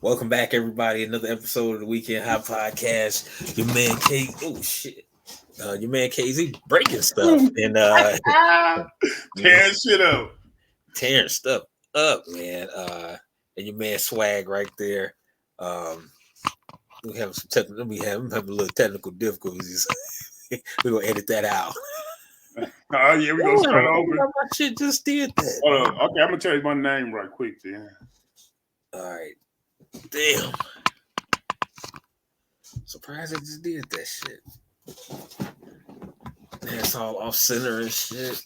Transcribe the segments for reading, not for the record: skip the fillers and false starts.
Welcome back, everybody. Another episode of the Weekend High Podcast. Your man K. Oh shit. Your man KZ breaking stuff and Tearing shit up. tearing stuff up, man. And your man Swag right there. We have some technical. I'm having a little technical difficulties. We're gonna edit that out. Oh yeah, we gonna start over. My shit just did that. Okay, I'm gonna change my name right quick then. All right. Damn. Surprised I just did that shit. That's all off center and shit.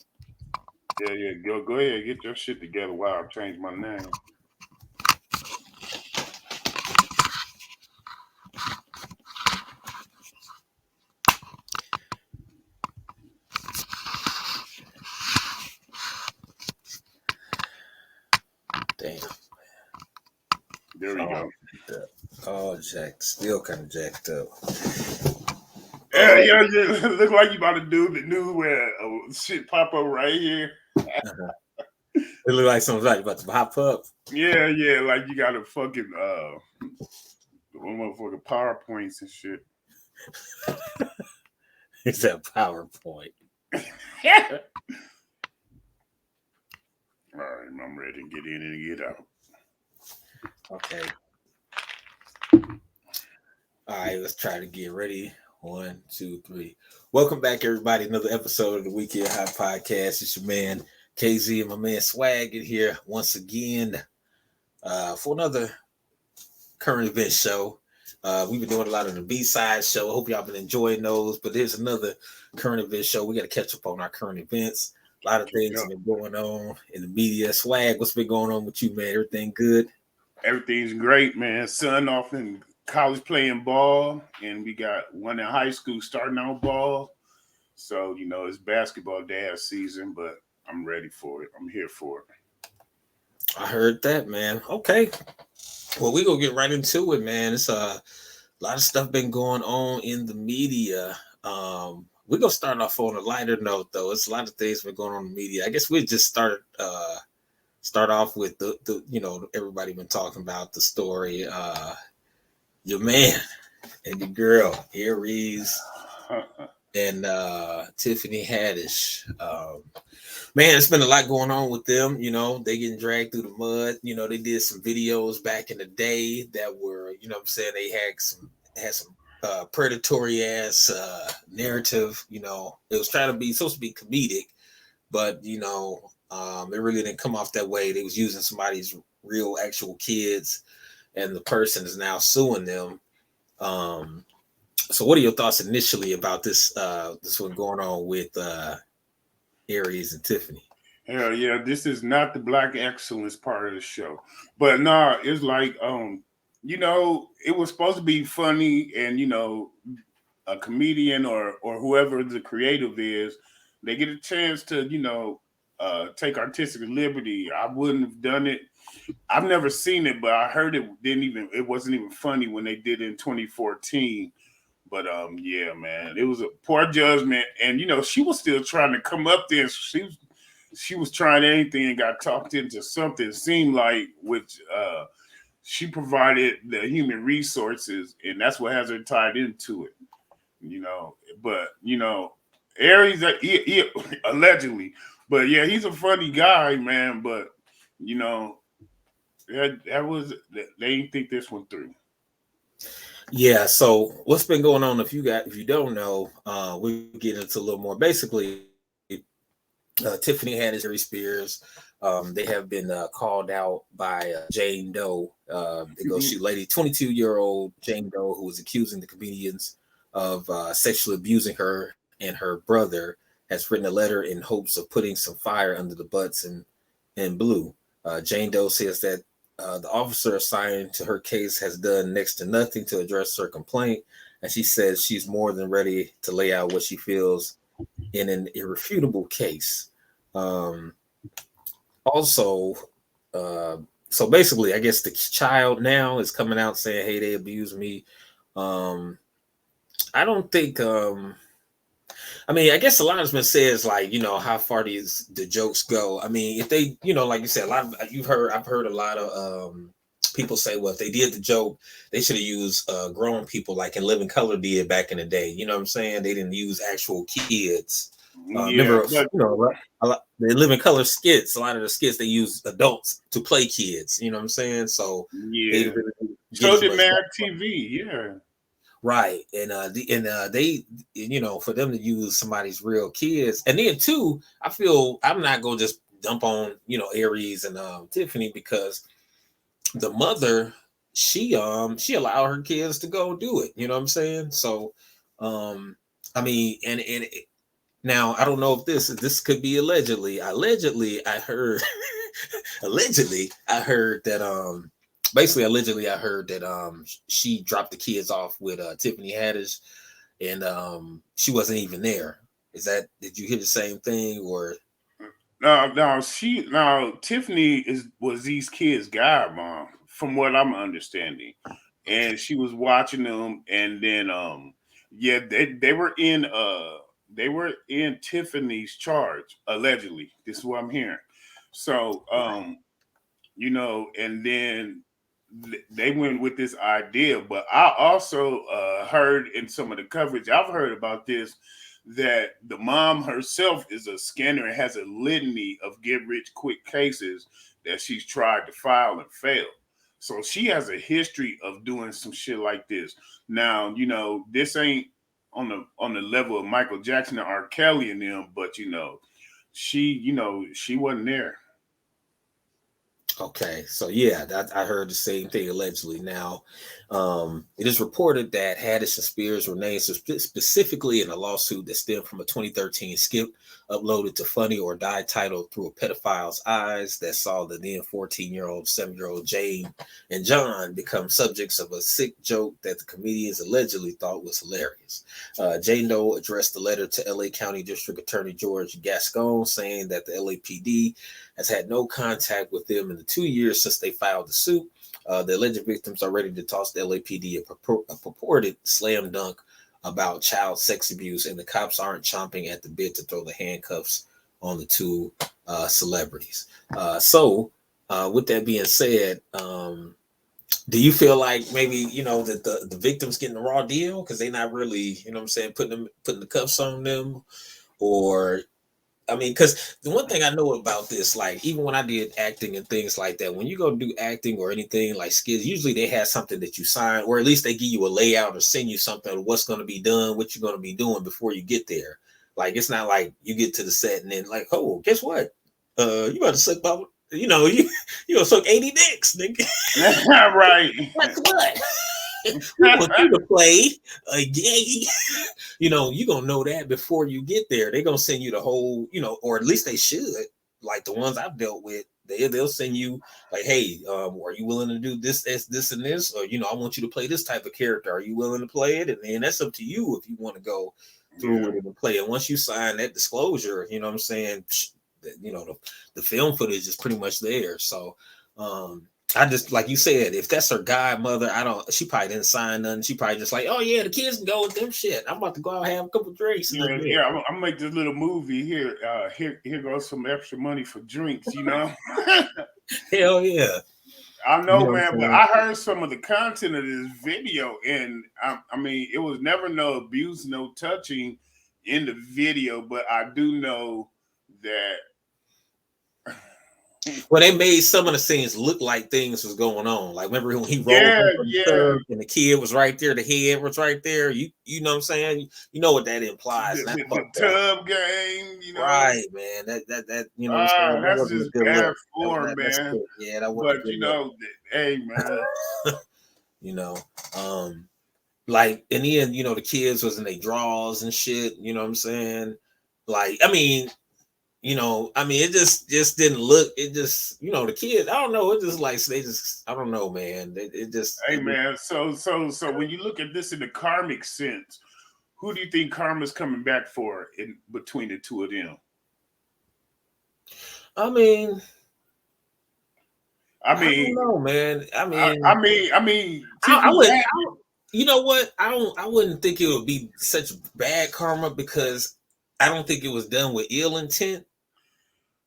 Yeah. Go ahead, get your shit together while I change my name. Damn. There we go. Oh, jacked. Still kind of jacked up. Yeah. Look like you about to do the new where shit pop up right here. It look like something's like about to pop up. Yeah, like you got a fucking motherfucking PowerPoints and shit. It's that PowerPoint. Yeah. All right, I'm ready to get in and get out. Okay. All right, let's try to get ready. 1, 2, 3. Welcome back, everybody. Another episode of the Weekend High Podcast. It's your man KZ and my man Swag in here once again for another current event show. We've been doing a lot of the B-side show. I hope y'all been enjoying those. But there's another current event show. We got to catch up on our current events. A lot of things have been going on in the media. Swag, what's been going on with you, man? Everything good? Everything's great, man. Son off in college playing ball, and we got one in high school starting out ball. So, it's basketball dad season, but I'm ready for it. I'm here for it. I heard that, man. Okay. Well, we're going to get right into it, man. It's a lot of stuff been going on in the media. We're going to start off on a lighter note, though. It's a lot of things been going on in the media. I guess we just start off with the everybody been talking about the story. Your man and your girl, Aries and Tiffany Haddish. Man, it's been a lot going on with them. They getting dragged through the mud. They did some videos back in the day that were, they had some predatory ass narrative. It was supposed to be comedic, but it really didn't come off that way. They was using somebody's real actual kids, and the person is now suing them. So what are your thoughts initially about this one going on with Aries and Tiffany? Hell yeah, this is not the Black excellence part of the show. But nah, it's like it was supposed to be funny, and a comedian or whoever the creative is, they get a chance to, take artistic liberty. I wouldn't have done it. I've never seen it, but I heard it wasn't even funny when they did it in 2014. But yeah, man, it was a poor judgment, and she was still trying to come up there. She was trying anything and got talked into something. It seemed like which she provided the human resources, and that's what has her tied into it. But Aries, he allegedly, but yeah, he's a funny guy, man. But that was they didn't think this one through. Yeah, so what's been going on? If you don't know, we'll get into a little more. Basically, Tiffany Haddish, Aries Spears, they have been called out by Jane Doe. They go shoot lady, 22-year-old Jane Doe, who was accusing the comedians of sexually abusing her, and her brother has written a letter in hopes of putting some fire under the butts in blue. Jane Doe says that the officer assigned to her case has done next to nothing to address her complaint, and she says she's more than ready to lay out what she feels in an irrefutable case. Also, so basically, I guess the child now is coming out saying, "Hey, they abused me." I don't think. I guess a lot has been said is like, how far the jokes go. I mean, if they, like you said, I've heard a lot of people say, well, if they did the joke, they should have used grown people like in Living Color did back in the day. You know what I'm saying? They didn't use actual kids. Yeah, Remember, but a lot, the Living Color skits, a lot of the skits, they use adults to play kids. You know what I'm saying? So they yeah. really didn't get So as did much Mad background. TV. Yeah. Right. They, for them to use somebody's real kids. And then too, I feel I'm not gonna just dump on, Aries and Tiffany, because the mother, she allowed her kids to go do it. You know what I'm saying? So I mean, now I don't know if this could be allegedly. Allegedly, I heard allegedly I heard that basically allegedly I heard that she dropped the kids off with Tiffany Haddish, and she wasn't even there. Did you hear the same thing? Or Now Tiffany was these kids' godmom, from what I'm understanding, and she was watching them, and then yeah, they were in Tiffany's charge allegedly. This is what I'm hearing. So and then they went with this idea. But I also heard in some of the coverage I've heard about this that the mom herself is a scanner and has a litany of get rich quick cases that she's tried to file and fail. So she has a history of doing some shit like this. Now, this ain't on the level of Michael Jackson or R. Kelly and them, but she wasn't there. okay, so yeah, I heard the same thing allegedly. Now, it is reported that Haddish and Spears were named specifically in a lawsuit that stemmed from a 2013 skit uploaded to Funny or Die titled "Through a Pedophile's Eyes" that saw the then 14-year-old, 7-year-old Jane and John become subjects of a sick joke that the comedians allegedly thought was hilarious. Jane Doe addressed the letter to LA County District Attorney George Gascon, saying that the LAPD has had no contact with them in the 2 years since they filed the suit. The alleged victims are ready to toss the LAPD a purported slam dunk about child sex abuse, and the cops aren't chomping at the bit to throw the handcuffs on the two celebrities. So, with that being said, do you feel like maybe that the victims getting the raw deal because they're not really, putting the cuffs on them, or I mean, because the one thing I know about this, like even when I did acting and things like that, when you go do acting or anything like skits, usually they have something that you sign, or at least they give you a layout or send you something of what's going to be done, what you're going to be doing before you get there. Like it's not like you get to the set and then like, oh, guess what? You about to suck about, you gonna suck 80 dicks, nigga. Right. Like what? We want you to play a gay. You're gonna know that before you get there. They're gonna send you the whole, or at least they should. Like the ones I've dealt with, they'll send you like, hey, are you willing to do this, and this? Or I want you to play this type of character. Are you willing to play it? And then that's up to you if you want to go through with it and play it. Once you sign that disclosure, you know what I'm saying? The film footage is pretty much there. So I just, like you said, if that's her godmother, she probably didn't sign nothing. She probably just like, oh yeah, the kids can go with them shit. I'm about to go out and have a couple drinks. Yeah. I'm gonna make this little movie here. Here goes some extra money for drinks. Hell yeah. I know, man. But I heard some of the content of this video, and I mean, it was never no abuse, no touching in the video. But I do know that. Well, they made some of the scenes look like things was going on. Like remember when he rolled and the kid was right there, the head was right there. You know what I'm saying? You know what that implies. The tub game, Right, man. That you know what I'm saying? That that's wasn't a just good bad look. form, man. Yeah, that wasn't but a good look. hey, man. Like and then the kids was in their drawers and shit. You know what I'm saying? Like, I mean, it just didn't look. It just, the kids. I don't know. It just like they just. I don't know, man. It just. Hey, man. So when you look at this in the karmic sense, who do you think karma's coming back for in between the two of them? I mean, I don't know, man. I wouldn't. You know what? I wouldn't think it would be such bad karma because I don't think it was done with ill intent.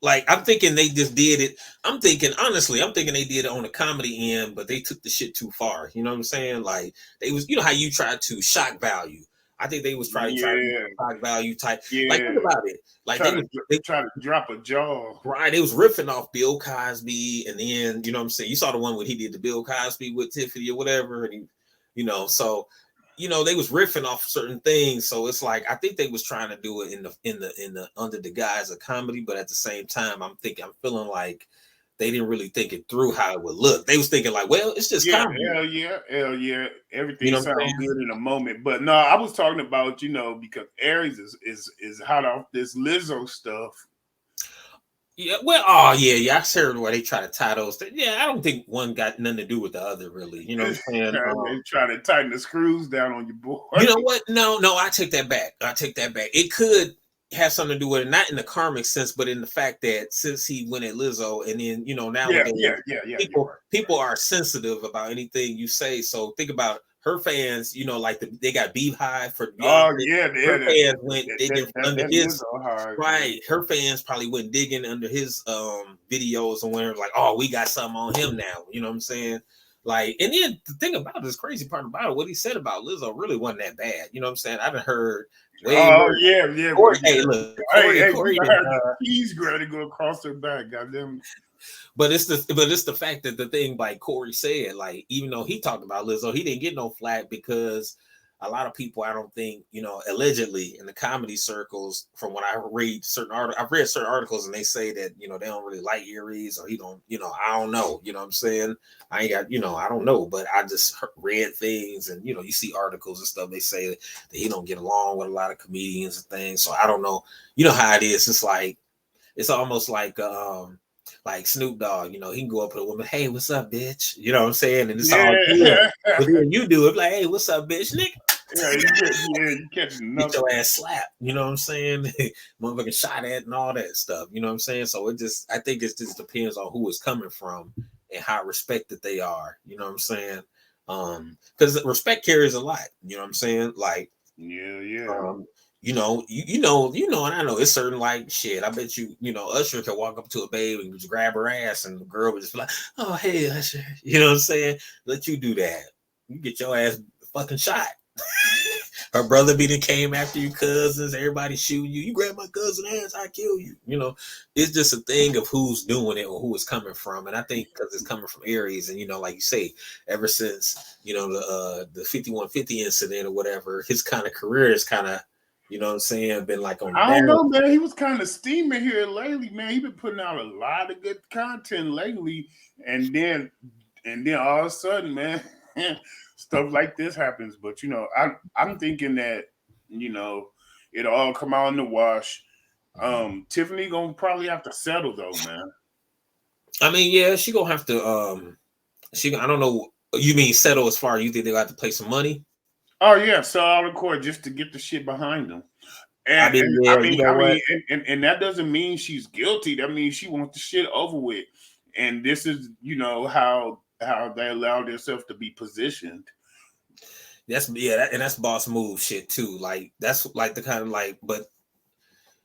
Like I'm thinking they just did it. I'm thinking honestly, I'm thinking they did it on the comedy end, but they took the shit too far. You know what I'm saying? Like they was, you know how you try to shock value. I think they was trying to do Yeah, shock value type. Like think yeah. about it. Like Try to try to drop a jaw. right, they was riffing off Bill Cosby, and then you know what I'm saying. You saw the one where he did the Bill Cosby with Tiffany or whatever, and he, you know, so you know they was riffing off certain things. So it's like I think they was trying to do it in the under the guise of comedy, but at the same time, I'm feeling like they didn't really think it through how it would look. They was thinking like, well, it's just Yeah, comedy. hell yeah, hell yeah. You Everything know what I'm sounds saying? good in a moment, but no, I was talking about because Aries is hot off this Lizzo stuff. Yeah, well, oh yeah, I heard where they try to tie those. Yeah, I don't think one got nothing to do with the other, really. You know what I'm saying? They try to tighten the screws down on your You boy. know what? No, I take that back. I take that back. It could have something to do with it, not in the karmic sense, but in the fact that since he went at Lizzo, and then Yeah, nowadays yeah. You're people right. people are sensitive about anything you say. So think about her fans. Like they got Beehive for Beyonce. Oh yeah, Her yeah. fans went digging under That his. Lizzo hard, man. Right, her fans probably went digging under his videos and were like, "Oh, we got something on him now." You know what I'm saying? Like, and then the thing about this crazy part about it, what he said about Lizzo really wasn't that bad. You know what I'm saying? I done heard way Oh worse. yeah, yeah. Corey, hey, look, Hey, you Corey didn't. heard the keys granny go across her back, goddamn. But it's the fact that the thing like Corey said, like even though he talked about Lizzo, he didn't get no flack because a lot of people, I don't think, allegedly in the comedy circles, from what I read I've read certain articles, and they say that they don't really like Aries, or he don't, I don't know, you know what I'm saying? I ain't got, I don't know, but I just read things, and you see articles and stuff. They say that he don't get along with a lot of comedians and things. So I don't know, how it is. It's like it's almost like Snoop Dogg, he can go up to a woman, hey, what's up, bitch? You know what I'm saying? And it's all good. Yeah. But then you do it like, hey, what's up, bitch? Nigga, You catching get nothing. your ass slapped. You know what I'm saying? Motherfucking shot at and all that stuff. You know what I'm saying? So I think it just depends on who it's coming from and how respected they are. You know what I'm saying? Because respect carries a lot. You know what I'm saying? Like, Yeah. And I know it's certain like shit. I bet Usher could walk up to a babe and just grab her ass, and the girl would just be like, "Oh, hey, Usher," you know what I'm saying? Let you do that, you get your ass fucking shot. Her brother be came after you, cousins, everybody shooting you. You grab my cousin ass, I kill you. It's just a thing of who's doing it or who it's coming from, and I think because it's coming from Aries, and like you say, ever since the 5150 incident or whatever, his kind of career is kind of. You know what I'm saying? Been like on the I don't down. know, man. He was kind of steaming here lately, man. He been putting out a lot of good content lately, and then all of a sudden, man, stuff like this happens. But I'm thinking that it'll all come out in the wash. Tiffany gonna probably have to settle though, man. I mean, yeah, she gonna have to. I don't know. You mean settle as far? You think they got to pay some money? Oh yeah, sell out of court just to get the shit behind them. I And, mean, and yeah, you know what? and that doesn't mean she's guilty. That means she wants the shit over with. And this is, how they allow themselves to be positioned. And that's boss move shit too. Like that's like the kind of but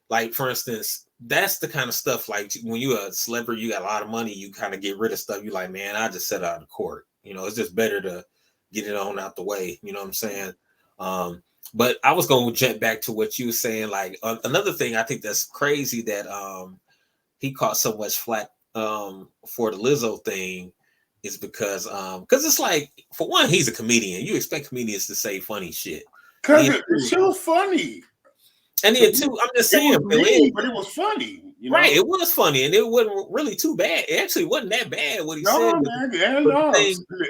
like for instance, that's the kind of stuff like when you're a celebrity, you got a lot of money, you kind of get rid of stuff. You like, man, I just set out of court. It's just better to get it on out the way. You know what I'm saying? But I was going to jump back to what you were saying. Like another thing, I think that's crazy that he caught so much flack for the Lizzo thing is because it's like, for one, he's a comedian. You expect comedians to say funny shit. Because the show's funny. And then too, I'm just saying, it was mean, but it was funny. Right, it was funny, and it wasn't really too bad. It actually wasn't that bad what he said. No,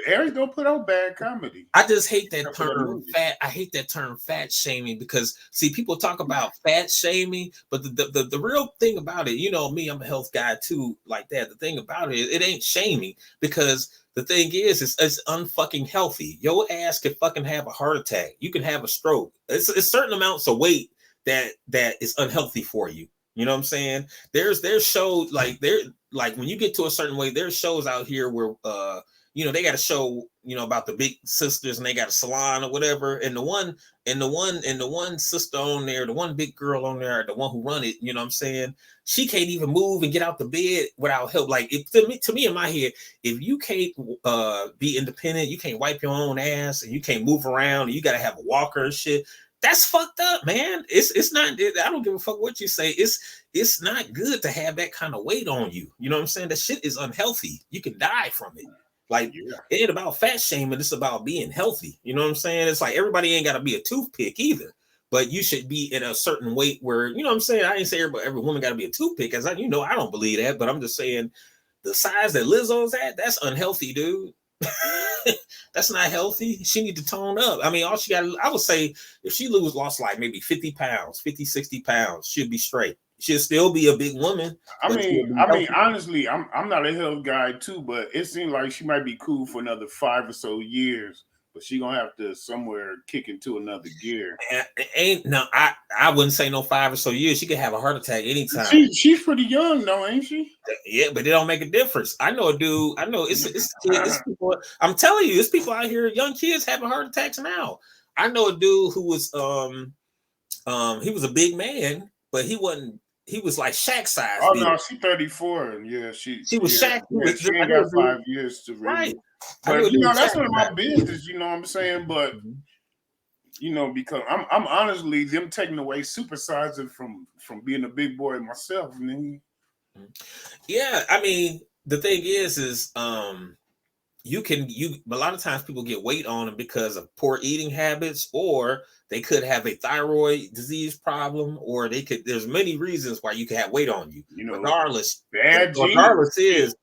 Aries don't put out bad comedy. I just hate that term fat. I hate that term fat shaming because see, people talk about fat shaming, but the real thing about it, me, I'm a health guy too, like that. The thing about it ain't shaming because the thing is, it's unfucking healthy. Your ass can fucking have a heart attack. You can have a stroke. It's certain amounts of weight that is unhealthy for you. You know what I'm saying? There's shows like when you get to a certain weight, there's shows out here where you know, they got a show, you know, about the big sisters and they got a salon or whatever. And the one sister on there, the one big girl on there, the one who run it, you know what I'm saying? She can't even move and get out the bed without help. Like if to me in my head, if you can't be independent, you can't wipe your own ass and you can't move around and you got to have a walker and shit. That's fucked up, man. It's not. I don't give a fuck what you say. It's not good to have that kind of weight on you. You know what I'm saying? That shit is unhealthy. You can die from it. Like it ain't about fat shaming. It's about being healthy. You know what I'm saying? It's like everybody ain't got to be a toothpick either. But you should be in a certain weight where, you know what I'm saying? I ain't say every woman got to be a toothpick. As I, you know, I don't believe that. But I'm just saying the size that Lizzo's at, that's unhealthy, dude. That's not healthy. She need to tone up. I mean, all she got, I would say if she lost like maybe 50 pounds, 50, 60 pounds, she'll be straight. She'll still be a big woman. I mean, honestly, I'm not a health guy too, but it seems like she might be cool for another 5 or so years, but she gonna have to somewhere kick into another gear. I wouldn't say no 5 or so years. She could have a heart attack anytime. She's pretty young though, ain't she? Yeah, but it don't make a difference. I know a dude. I know it's people. I'm telling you, it's people out here, young kids having heart attacks now. I know a dude who was he was a big man, but he wasn't. He was like Shaq size. Oh no, she's 34, and she was Shaq. She ain't got 5 years to really. Right. But you know, that's none of my business. You know what I'm saying? But you know, because I'm honestly them taking away supersizing from being a big boy myself. Yeah, I mean, the thing is a lot of times people get weight on them because of poor eating habits, or they could have a thyroid disease problem, or there's many reasons why you can have weight on you. You know, regardless is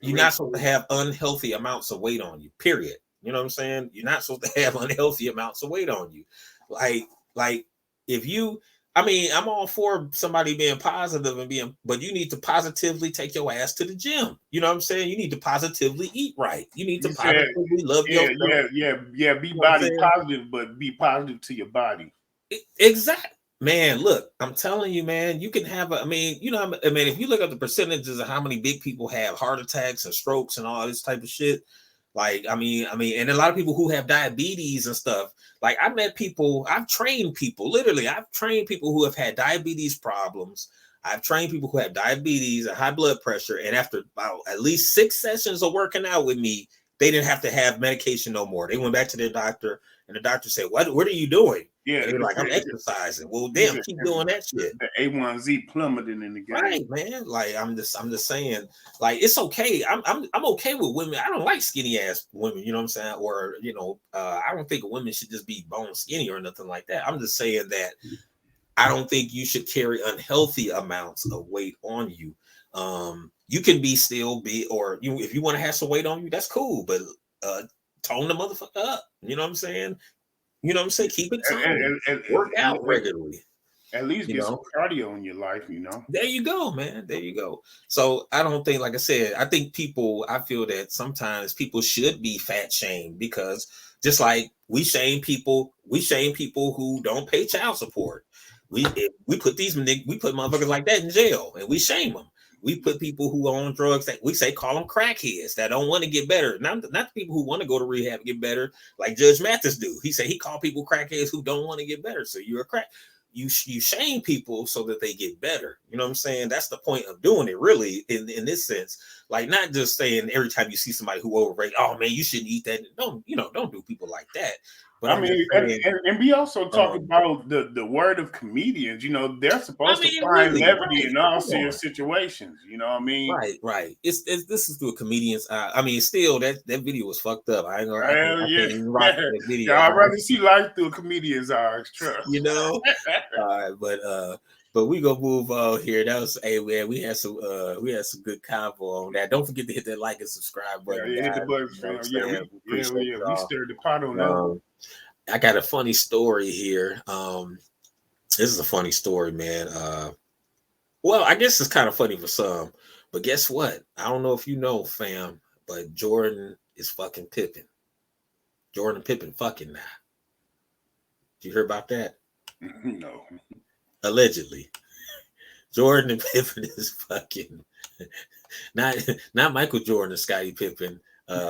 you're not supposed to have unhealthy amounts of weight on you, period. You know what I'm saying? You're not supposed to have unhealthy amounts of weight on you. Like if you, I mean, I'm all for somebody being positive but you need to positively take your ass to the gym. You know what I'm saying? You need to positively eat right. You need to positively love yourself. Yeah. Be body positive, but be positive to your body. Exactly. Man, look, I'm telling you, man, you can have if you look at the percentages of how many big people have heart attacks and strokes and all this type of shit, and a lot of people who have diabetes and stuff. Like I've trained people who have had diabetes problems. I've trained people who have diabetes and high blood pressure. And after about at least 6 sessions of working out with me, they didn't have to have medication no more. They went back to their doctor and the doctor said, what are you doing? Yeah, and they're like, I'm exercising. Well, damn, keep doing that shit. The A1Z plummeted in the game. Right, man. Like I'm just saying, like it's okay. I'm okay with women. I don't like skinny ass women, you know what I'm saying? Or, I don't think women should just be bone skinny or nothing like that. I'm just saying that I don't think you should carry unhealthy amounts of weight on you. You can if you want to have some weight on you, that's cool, but tone the motherfucker up. You know what I'm saying? You know what I'm saying? Keep it toned. And work out regularly. At least get some cardio in your life, There you go, man. There you go. So I don't think, like I said, I feel that sometimes people should be fat shamed, because just like we shame people who don't pay child support. We put motherfuckers like that in jail and we shame them. We put people who are on drugs that we say call them crackheads that don't want to get better. Not the people who want to go to rehab and get better, like Judge Mathis do. He said he called people crackheads who don't want to get better. So you're a crack. You shame people so that they get better. You know what I'm saying? That's the point of doing it, really, in this sense. Like, not just saying every time you see somebody who overweight, oh man, you shouldn't eat that. Don't do people like that. But and we also talk about the word of comedians. They're supposed to find levity in all serious situations. You know what I mean? Right. This is through a comedian's. Still that video was fucked up. I ain't gonna. That video. I'd rather see life through a comedian's eyes. Trust. All right, but we gonna move on here. That was man. We had some good convo on that. Don't forget to hit that like and subscribe button. Yeah, hit the button. We stirred the pot on that. I got a funny story here. This is a funny story, man. Well, I guess it's kind of funny for some, but guess what? I don't know if you know, fam, but Jordan is fucking Pippen. Jordan and Pippen fucking now. Did you hear about that? No. Allegedly. Jordan and Pippen is fucking. not not Michael Jordan and Scottie Pippen.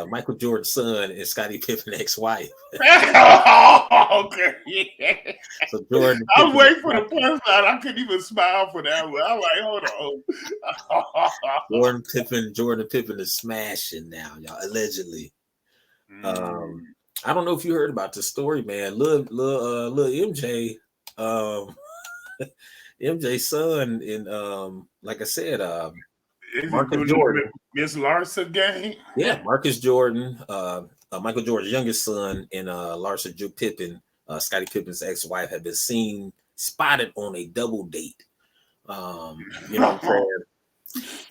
Michael Jordan's son and Scottie Pippen's ex-wife. Okay, yeah. So Jordan I was Pippen, waiting for the punchline. I couldn't even smile for that one. I'm like, hold on. Jordan Pippen is smashing now, y'all. Allegedly. Mm. I don't know if you heard about this story, man. Lil MJ, um, MJ's son, in like I said, Is he Marcus doing the Jordan. Miss Larsa game? Yeah, Marcus Jordan, Michael Jordan's youngest son, and Larsa Drew Pippen, Scottie Pippen's ex-wife, have been seen spotted on a double date. You know what I'm saying?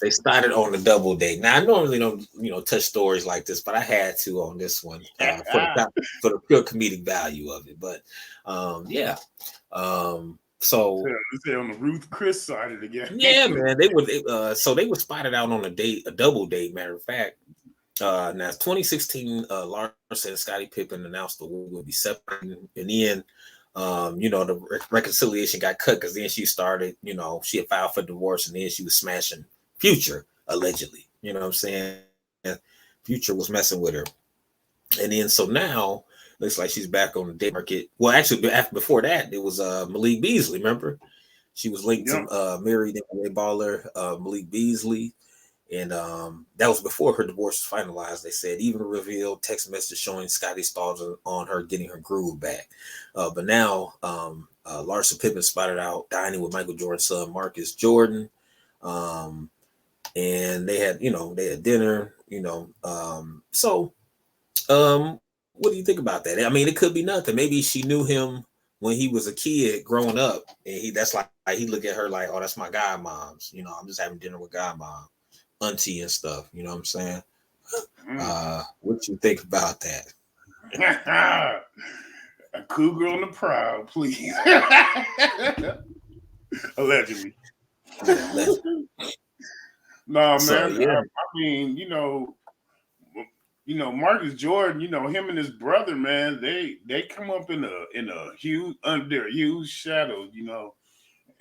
They started on a double date. Now I normally don't, touch stories like this, but I had to on this one for the pure comedic value of it. But yeah, so Say on the Ruth Chris side of the game. yeah, man, they were spotted out on a double date. Matter of fact, now 2016, Larsa and Scottie Pippen announced the war would be separating, and then the reconciliation got cut because then she started, she had filed for divorce, and then she was smashing Future, allegedly. You know what I'm saying? Future was messing with her. And then so now looks like she's back on the date market. Well, actually, before that, it was Malik Beasley. Remember, she was linked to married NBA baller Malik Beasley, and that was before her divorce was finalized. They said even revealed text message showing Scottie's thoughts on her getting her groove back. But now Larsa Pippen spotted out dining with Michael Jordan's son Marcus Jordan. And they had dinner, so what do you think about that? I mean, it could be nothing. Maybe she knew him when he was a kid growing up, and that's like he look at her like, oh, that's my god moms, I'm just having dinner with god mom, auntie and stuff, you know what I'm saying? What you think about that? A cougar on the prowl, please. Allegedly. No, So, man. yeah. I mean, Marcus Jordan, him and his brother, man, they come up in a huge under a huge shadow,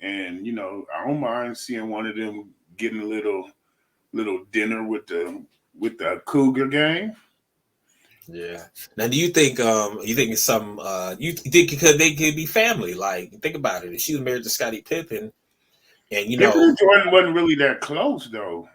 and I don't mind seeing one of them getting a little dinner with the Cougar gang. Yeah. Now, do you think it's some you think they could be family? Like, think about it. If she was married to Scottie Pippen, and Pippen and Jordan wasn't really that close, though.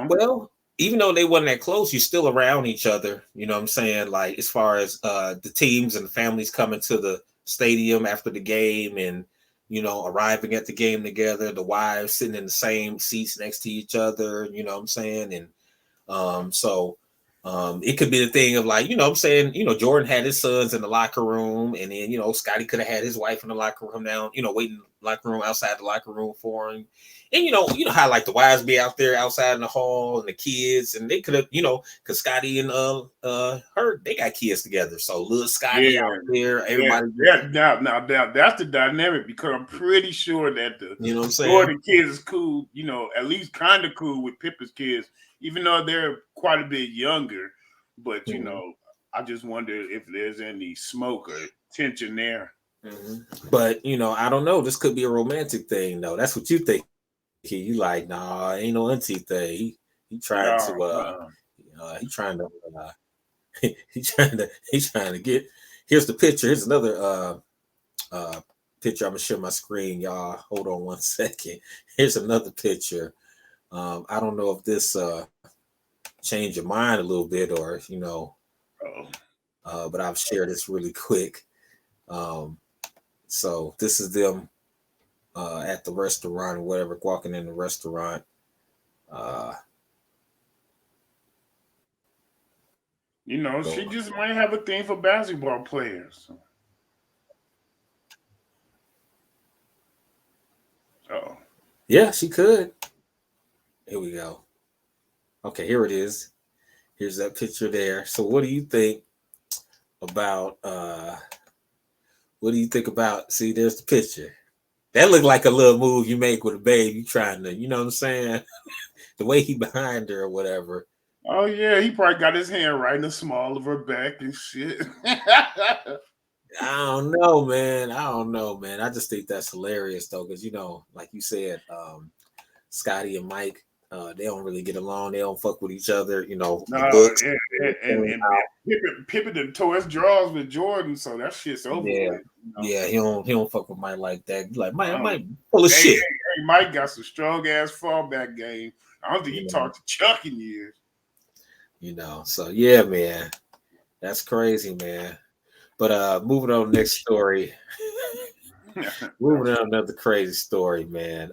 Well, even though they wasn't that close, you're still around each other. You know what I'm saying? Like, as far as the teams and the families coming to the stadium after the game, and arriving at the game together, the wives sitting in the same seats next to each other. You know what I'm saying? And so it could be the thing of like, I'm saying, Jordan had his sons in the locker room, and then, Scottie could have had his wife in the locker room down, waiting in the locker room outside the locker room for him. And how like the wives be out there outside in the hall and the kids, and they could have, because Scottie and her, they got kids together. So little Scottie out there, everybody. Now that's the dynamic, because I'm pretty sure that the what I'm saying? Jordan kids is cool, at least kind of cool with Pippen's kids, even though they're quite a bit younger. But I just wonder if there's any smoke or tension there. Mm-hmm. But I don't know. This could be a romantic thing, though. That's what you think. You like, nah, ain't no auntie thing. He trying to he's trying to get. Here's the picture. Here's another picture. I'm gonna share my screen, y'all. Hold on one second. Here's another picture. I don't know if this changed your mind a little bit, or but I'll share this really quick. So this is them at the restaurant or whatever, walking in the restaurant. She just might have a thing for basketball players. Oh, yeah, she could. Here we go. Okay, here it is. Here's that picture there. So what do you think about see, there's the picture. That looked like a little move you make with a babe. You trying to, you know what I'm saying? The way he behind her or whatever. Oh yeah, he probably got his hand right in the small of her back and shit. I don't know, man. I just think that's hilarious though, because like you said, Scottie and Mike, They don't really get along. They don't fuck with each other. You know, the No, books. and Pippen done tore his draws with Jordan, so that shit's over Yeah, with. You know? yeah. He don't fuck with Mike like that. Like Um, Mike full of shit. hey, Mike got some strong ass fallback game. I don't think he You know, talked to Chuck in years. So yeah, man. That's crazy, man. But moving on next story. Moving on another crazy story, man.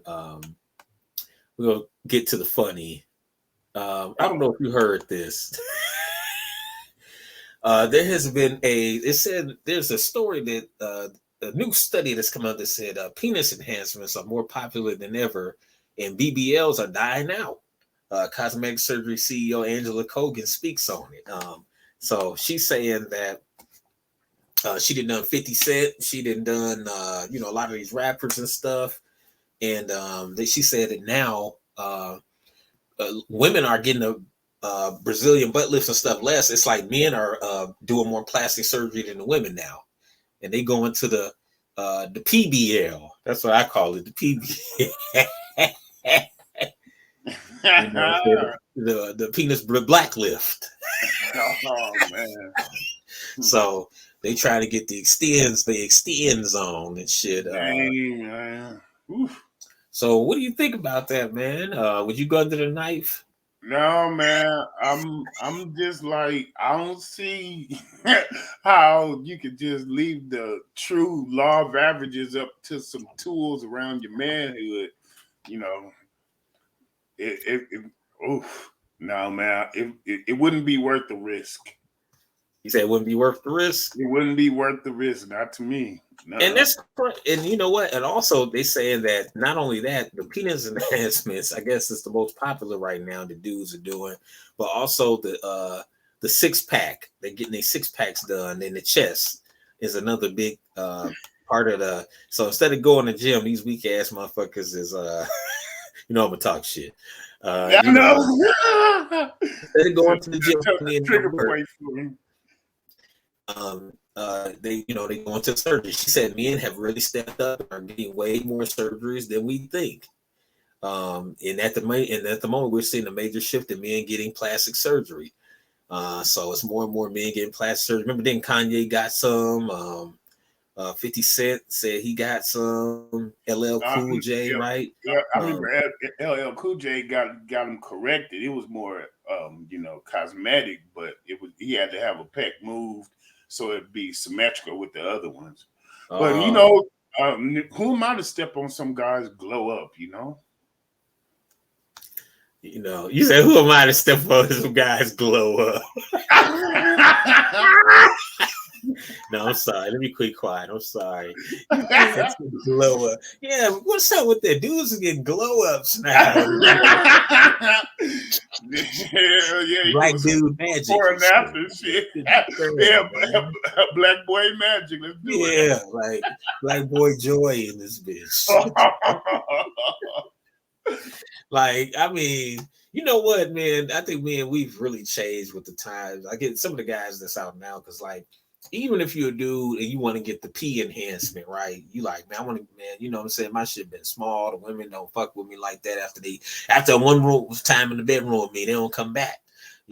We're gonna get to the funny. I don't know if you heard this. There has been it said there's a story that a new study that's come out that said penis enhancements are more popular than ever and BBLs are dying out. Cosmetic surgery CEO Angela Kogan speaks on it. So she's saying that she done 50 Cent, she done a lot of these rappers and stuff, and she said that now women are getting a Brazilian butt lifts and stuff less. It's like men are doing more plastic surgery than the women now, and they go into the PBL. That's what I call it, the PBL. the penis black lift. Oh man! So they try to get the extends on and shit. Dang, man. Oof. So what do you think about that, man? Would you go under the knife? No, man. I'm just like I don't see how you could just leave the true law of averages up to some tools around your manhood. You know, it oof. No, man. It wouldn't be worth the risk. You said it wouldn't be worth the risk. It wouldn't be worth the risk, not to me. And No. that's and you know what? And also they saying that not only that, the penis enhancements, I guess is the most popular right now the dudes are doing, but also the six pack. They're getting their six packs done, and the chest is another big part of the so instead of going to the gym, these weak ass motherfuckers is I'm gonna talk shit. I know. Instead of going to the gym, Trigger point for him. they go into surgery. She said men have really stepped up and are getting way more surgeries than we think. And at the moment we're seeing a major shift in men getting plastic surgery. So it's more and more men getting plastic surgery. Remember then Kanye got some. 50 Cent said he got some. LL Cool J, right? Yeah, I remember LL Cool J got him corrected. It was more cosmetic, but he had to have a pec moved so it'd be symmetrical with the other ones. But who am I to step on some guys glow up? You said who am I to step on some guys glow up? No, I'm sorry. Let me quit quiet. I'm sorry. Glow up. Yeah, what's up with that? Dudes are getting glow ups now. Black dude magic. Before and after shit. Yeah, black boy magic. Let's do it. Yeah, like black boy joy in this bitch. Like, I mean, you know what, man? I think, man, we've really changed with the times. I get some of the guys that's out now because, like, even if you're a dude and you want to get the P enhancement, right? You like, man, I want to, man, you know what I'm saying? My shit been small. The women don't fuck with me like that after one room time in the bedroom with me, they don't come back.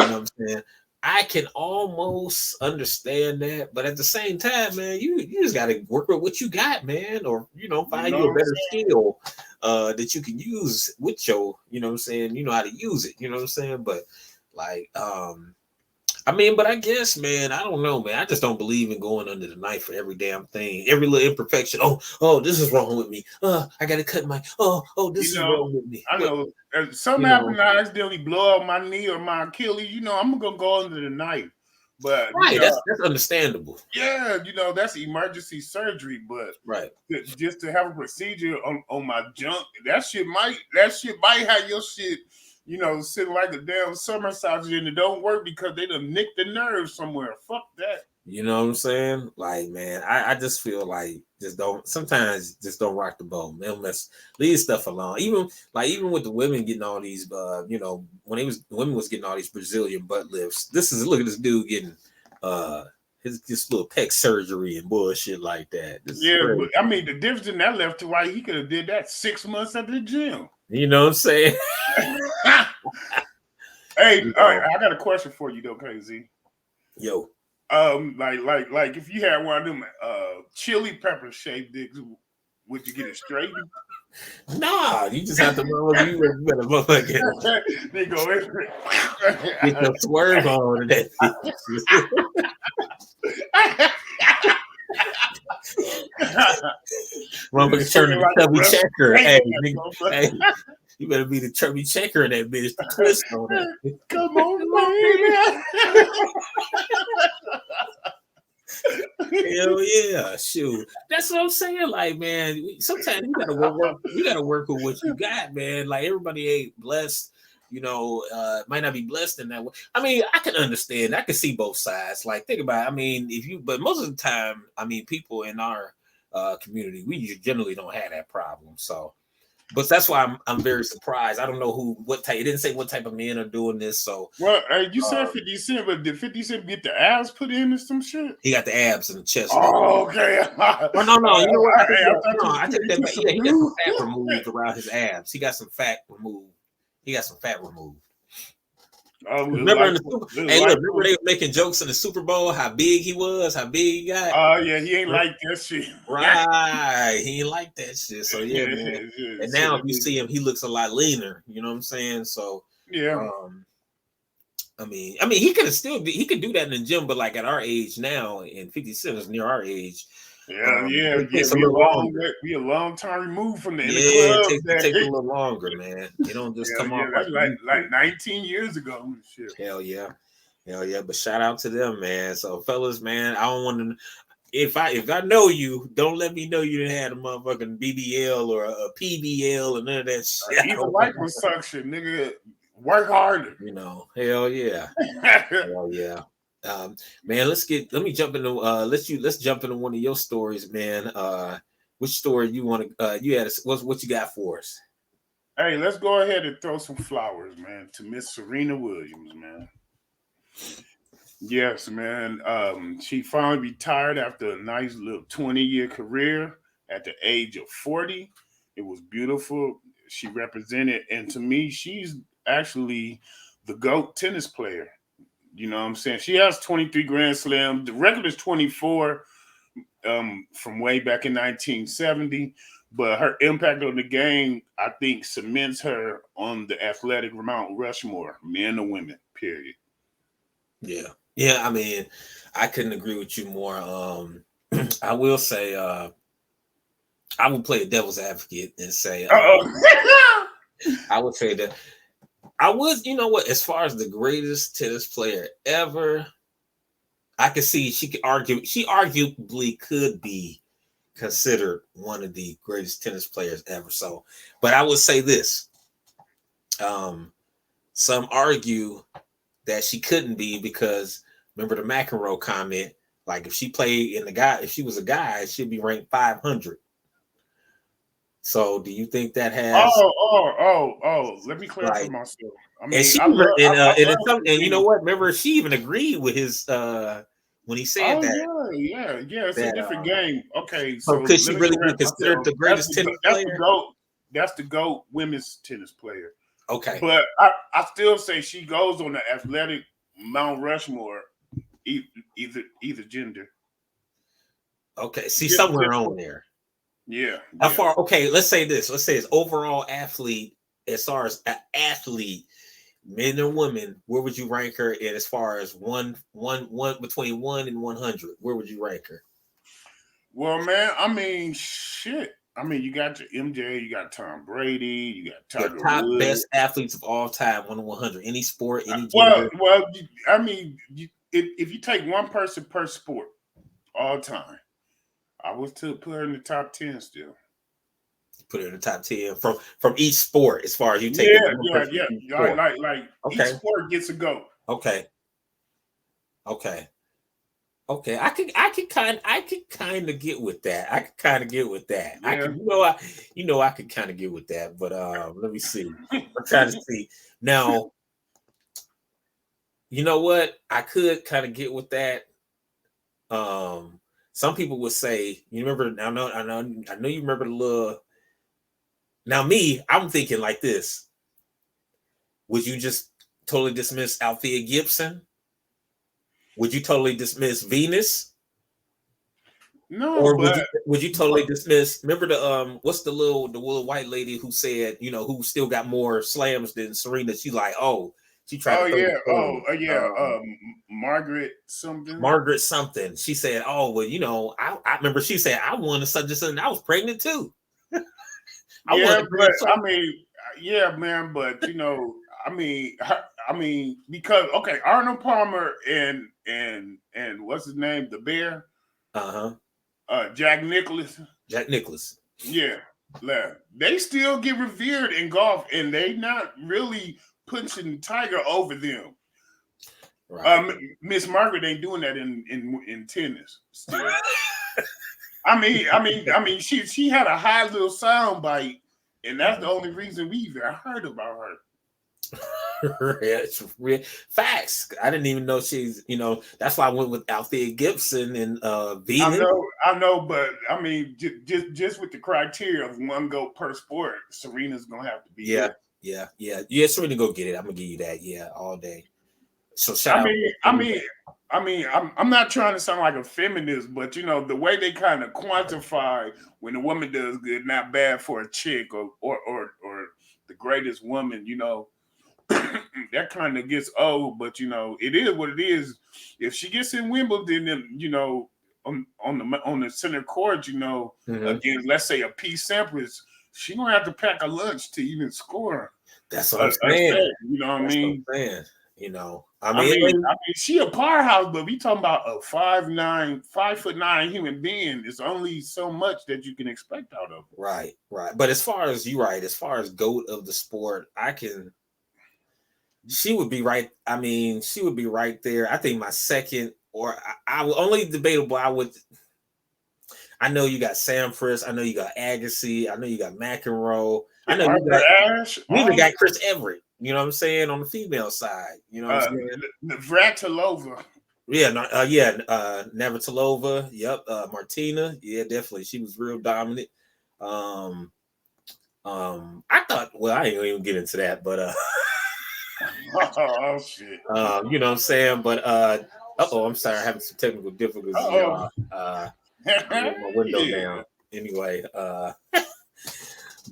You know what I'm saying? I can almost understand that, but at the same time, man, you just got to work with what you got, man, or find you a better skill that you can use with your, you know what I'm saying, you know how to use it, you know what I'm saying, but like, I mean, but I guess, man, I don't know, man. I just don't believe in going under the knife for every damn thing, every little imperfection. Oh, this is wrong with me. I gotta cut my. This is wrong with me. I know. Something happened. I accidentally blow up my knee or my Achilles. I'm gonna go under the knife. But right, that's understandable. Yeah, that's emergency surgery. But right, just to have a procedure on my junk, that shit might have your shit. Sitting like a damn summer sausage and it don't work because they done nicked the nerve somewhere. Fuck that. You know what I'm saying? Like, man, I just feel like sometimes just don't rock the boat, man. Leave stuff alone. Even with the women getting all these, when women was getting all these Brazilian butt lifts. Look at this dude getting his little pec surgery and bullshit like that. Yeah, but I mean the difference in that left to right, he could have did that 6 months at the gym. You know what I'm saying? Hey, You all right, know, I got a question for you though, KZ. yo, Like if you had one of them chili pepper shaped dicks, would you get it straight? nah, you just have to you better motherfucking They go in. get your swerve on and that motherfucker turn Swinging into like a chubby wrestler. checker. Hey, Hey, hey, you better be the chubby checker in that bitch. The twist on that. come on, baby. Hell yeah, shoot. That's what I'm saying. Like, man, sometimes you gotta work. You gotta work with what you got, man. Like everybody ain't blessed. You know, might not be blessed in that way. I mean, I can understand. I can see both sides. Like, think about it. I mean, but most of the time, I mean, people in our community, we generally don't have that problem. So, but that's why I'm very surprised. I don't know what type. It didn't say what type of men are doing this. So, Well, you said 50 Cent, but did 50 Cent get the abs put in or some shit? he got the abs and the chest. Oh, okay. Oh no! You know what? I Hey, I thought you I was take putting that you back. some Yeah, he got some new. fat removed around his abs. He got some fat removed. He got some fat removed. Oh, Remember in the Super? Hey, look! like, Remember they were making jokes in the Super Bowl? How big he was? How big he got? oh yeah, he ain't like that shit. Right? He ain't like that shit. So yeah, man. Yeah, And now if you see him, he looks a lot leaner. You know what I'm saying? So yeah. I mean, he could he could do that in the gym, but like at our age now, and 50 Cent is near our age. Yeah. It takes a little longer. We a long time removed from in the Yeah, club. it takes a little longer, man. You don't just come Yeah, off like that's you used to. like 19 years ago. Shit. Hell yeah. Hell yeah. But shout out to them, man. So fellas, man, I don't want to if I know you, don't let me know you didn't have a motherfucking BBL or a PBL and none of that shit. Even liposuction, nigga, work harder. You know, hell yeah. Hell yeah. Man, let me jump into let's jump into one of your stories, man. Which story you want to you had what you got for us? Hey, let's go ahead and throw some flowers, man, to Miss Serena Williams, man. Yes, man. She finally retired after a nice little 20-year career at the age of 40. It was beautiful. She represented, and to me, she's actually the GOAT tennis player. You know what I'm saying? She has 23 Grand Slams. The record is 24 from way back in 1970. But her impact on the game, I think, cements her on the athletic Mount Rushmore, men or women, period. Yeah. Yeah, I mean, I couldn't agree with you more. I will say I would play a devil's advocate and say I would say that I would, you know what, as far as the greatest tennis player ever, I could see she arguably could be considered one of the greatest tennis players ever. So, but I would say this. Some argue that she couldn't be because remember the McEnroe comment, like if she was a guy, she'd be ranked 500. So do you think that has let me clarify like myself. I and mean, she and you know what? Remember she even agreed with his when he said oh that yeah. It's a different game. Okay, so so could let she me really be correct considered myself. the greatest tennis That's the player? GOAT. That's the GOAT women's tennis player. Okay. But I still say she goes on the athletic Mount Rushmore, either gender. Okay. See somewhere on there. Yeah. How far? Okay, let's say this. Let's say it's overall athlete, as far as an athlete, men and women, where would you rank her in as far as one between 1 and 100? Where would you rank her? Well, man, I mean, shit. I mean, you got your MJ, you got Tom Brady, you got Your Tiger top Woods. best athletes of all time, 1 to 100, any sport, any Well, gender. I mean, if you take one person per sport all time, I would still put her in the top 10 still. Put her in the top 10 from each sport, as far as you take it. Yeah. Like each Okay. sport gets a go. Okay. I could kind of get with that. I could kind of get with that. Yeah. I could kind of get with that. But let me see. I'm trying to see now. You know what? I could kind of get with that. Some people would say, you remember? I know you remember the little. Now, me, I'm thinking like this. Would you just totally dismiss Althea Gibson? Would you totally dismiss Venus? No, Or but would you totally dismiss? Remember what's the little white lady who said, who still got more slams than Serena? She like, oh, she tried to oh throw the yeah, shade. Margaret something. Margaret something. She said, oh well, I remember she said I won such and such. I was pregnant too. I won Yeah, a but grand I slam. mean, yeah, man, but because okay, Arnold Palmer and what's his name, the bear, Uh-huh. Jack Nicklaus. Jack Nicklaus. Yeah, they still get revered in golf, and they not really punching Tiger over them. Right. Miss Margaret ain't doing that in tennis still. She had a high little sound bite, and that's the only reason we even heard about her. It's real facts. I didn't even know she's, that's why I went with Althea Gibson and Venus. I know, but I mean, just with the criteria of one goat per sport, Serena's gonna have to be Yeah, it. yeah. Serena, go get it. I'm gonna give you that. Yeah, all day. So shout I out. mean, I mean, I'm not trying to sound like a feminist, but the way they kind of quantify when a woman does good, not bad for a chick or the greatest woman, that kind of gets old. But it is what it is. If she gets in Wimbledon, then on the center court, against let's say a P. Sampras, she gonna have to pack a lunch to even score. That's what I'm saying. Set, you know what I mean? What I'm saying. I mean, she a powerhouse, but we talking about a 5'9" human being. It's only so much that you can expect out of her. Right. But as far as as far as GOAT of the sport, she would be right. I mean, she would be right there. I think my second, or I only debatable. I know you got Sampras. I know you got Agassi. I know you got McEnroe. I know you got Ash. We even got Chris Everett. You know what I'm saying, on the female side. You know what I'm saying? Navratilova. Yeah, Navratilova. Yep, Martina. Yeah, definitely. She was real dominant. I thought. Well, I ain't gonna even get into that, but oh shit. You know what I'm saying? But I'm sorry, I'm having some technical difficulties. My window down. Anyway,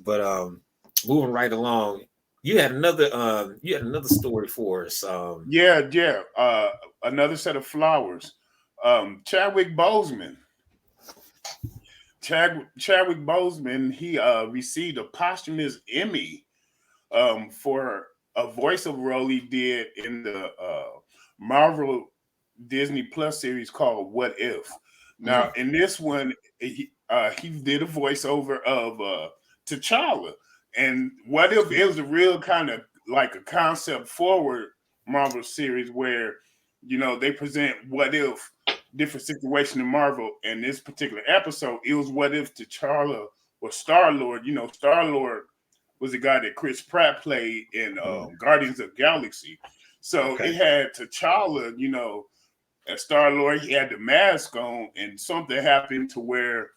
but moving right along, you had another story for us. Another set of flowers. Chadwick Boseman. Chadwick Boseman, he received a posthumous Emmy for a voiceover role he did in the Marvel Disney Plus series called What If. Now, in this one, he did a voiceover of T'Challa. And What If it was a real kind of like a concept forward Marvel series where, they present what if different situation in Marvel. And this particular episode, it was what if T'Challa was Star-Lord. Star-Lord was the guy that Chris Pratt played in Guardians of the Galaxy. So it had T'Challa, as Star-Lord, he had the mask on, and something happened to where,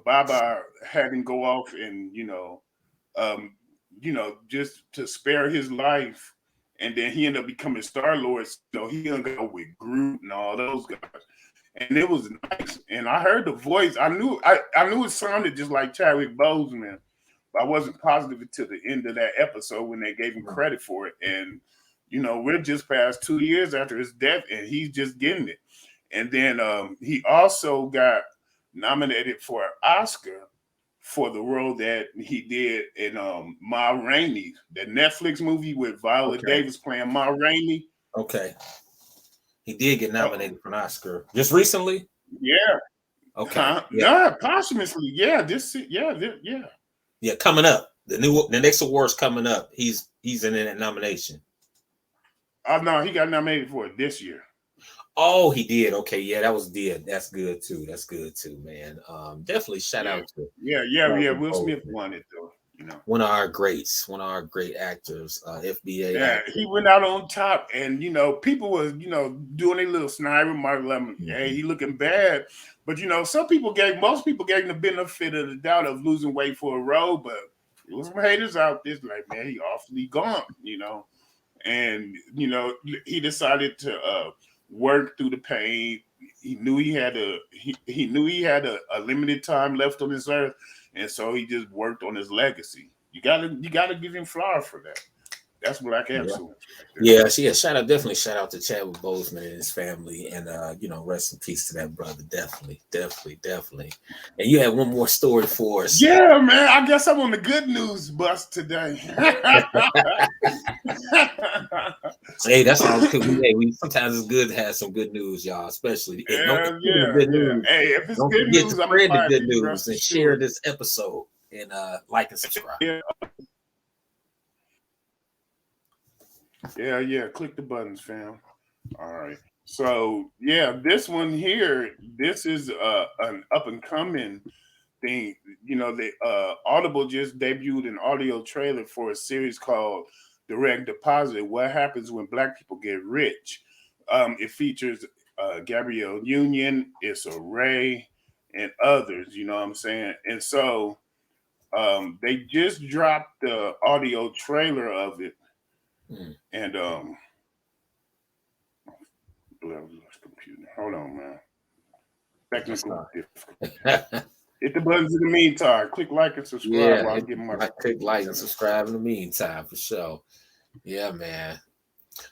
Baba had him go off and, just to spare his life. And then he ended up becoming Star-Lord. He hung out with Groot and all those guys. And it was nice. And I heard the voice. I knew it sounded just like Chadwick Boseman. But I wasn't positive until the end of that episode when they gave him credit for it. And, we're just past 2 years after his death, and he's just getting it. And then he also got nominated for an Oscar for the role that he did in Ma Rainey, the Netflix movie with Viola Davis playing Ma Rainey. Okay. He did get nominated for an Oscar just recently. Yeah. Okay. Yeah, posthumously. Yeah. Yeah, coming up. The next award's coming up. He's in that nomination. Oh no, he got nominated for it this year. Oh, he did. Okay, yeah, that's good too. That's good too, man. Definitely shout out to Will Smith won it though. You know. One of our greats, one of our great actors, FBA Yeah, actor. he went out on top, and people was doing a little snide remark, like, "Hey, Mm-hmm. he looking bad," but most people gave him the benefit of the doubt of losing weight for a role, but there was some haters out there like, man, he awfully gone. And he decided to work through the pain. He knew he knew he had a limited time left on this earth, and so he just worked on his legacy. You gotta give him flowers for that. That's black Yeah. excellence right there. Yeah, so yeah, shout out to Chadwick Boseman and his family, and rest in peace to that brother. Definitely, definitely, definitely. And you had one more story for us. Yeah, man. I guess I'm on the good news bus today. Hey, that's always good. We sometimes it's good to have some good news, y'all. Especially don't Yeah, speaking of yeah, good yeah. news. Hey, if it's Don't good forget to news, I'm gonna spread the buy good it. news Rest and share assured. this episode and like and subscribe. Yeah, yeah, yeah. Click the buttons, fam. All right. So yeah, this one here, this is an up and coming thing. The Audible just debuted an audio trailer for a series called Direct Deposit. What happens when Black people get rich? It features Gabrielle Union, Issa Rae, and others. You know what I'm saying? And so they just dropped the audio trailer of it, Mm. and computer. Hold on, man. Technical difficulty. Hit the buttons in the meantime. Click like and subscribe Yeah, while I get my click like and subscribe in the meantime for sure. Yeah, man.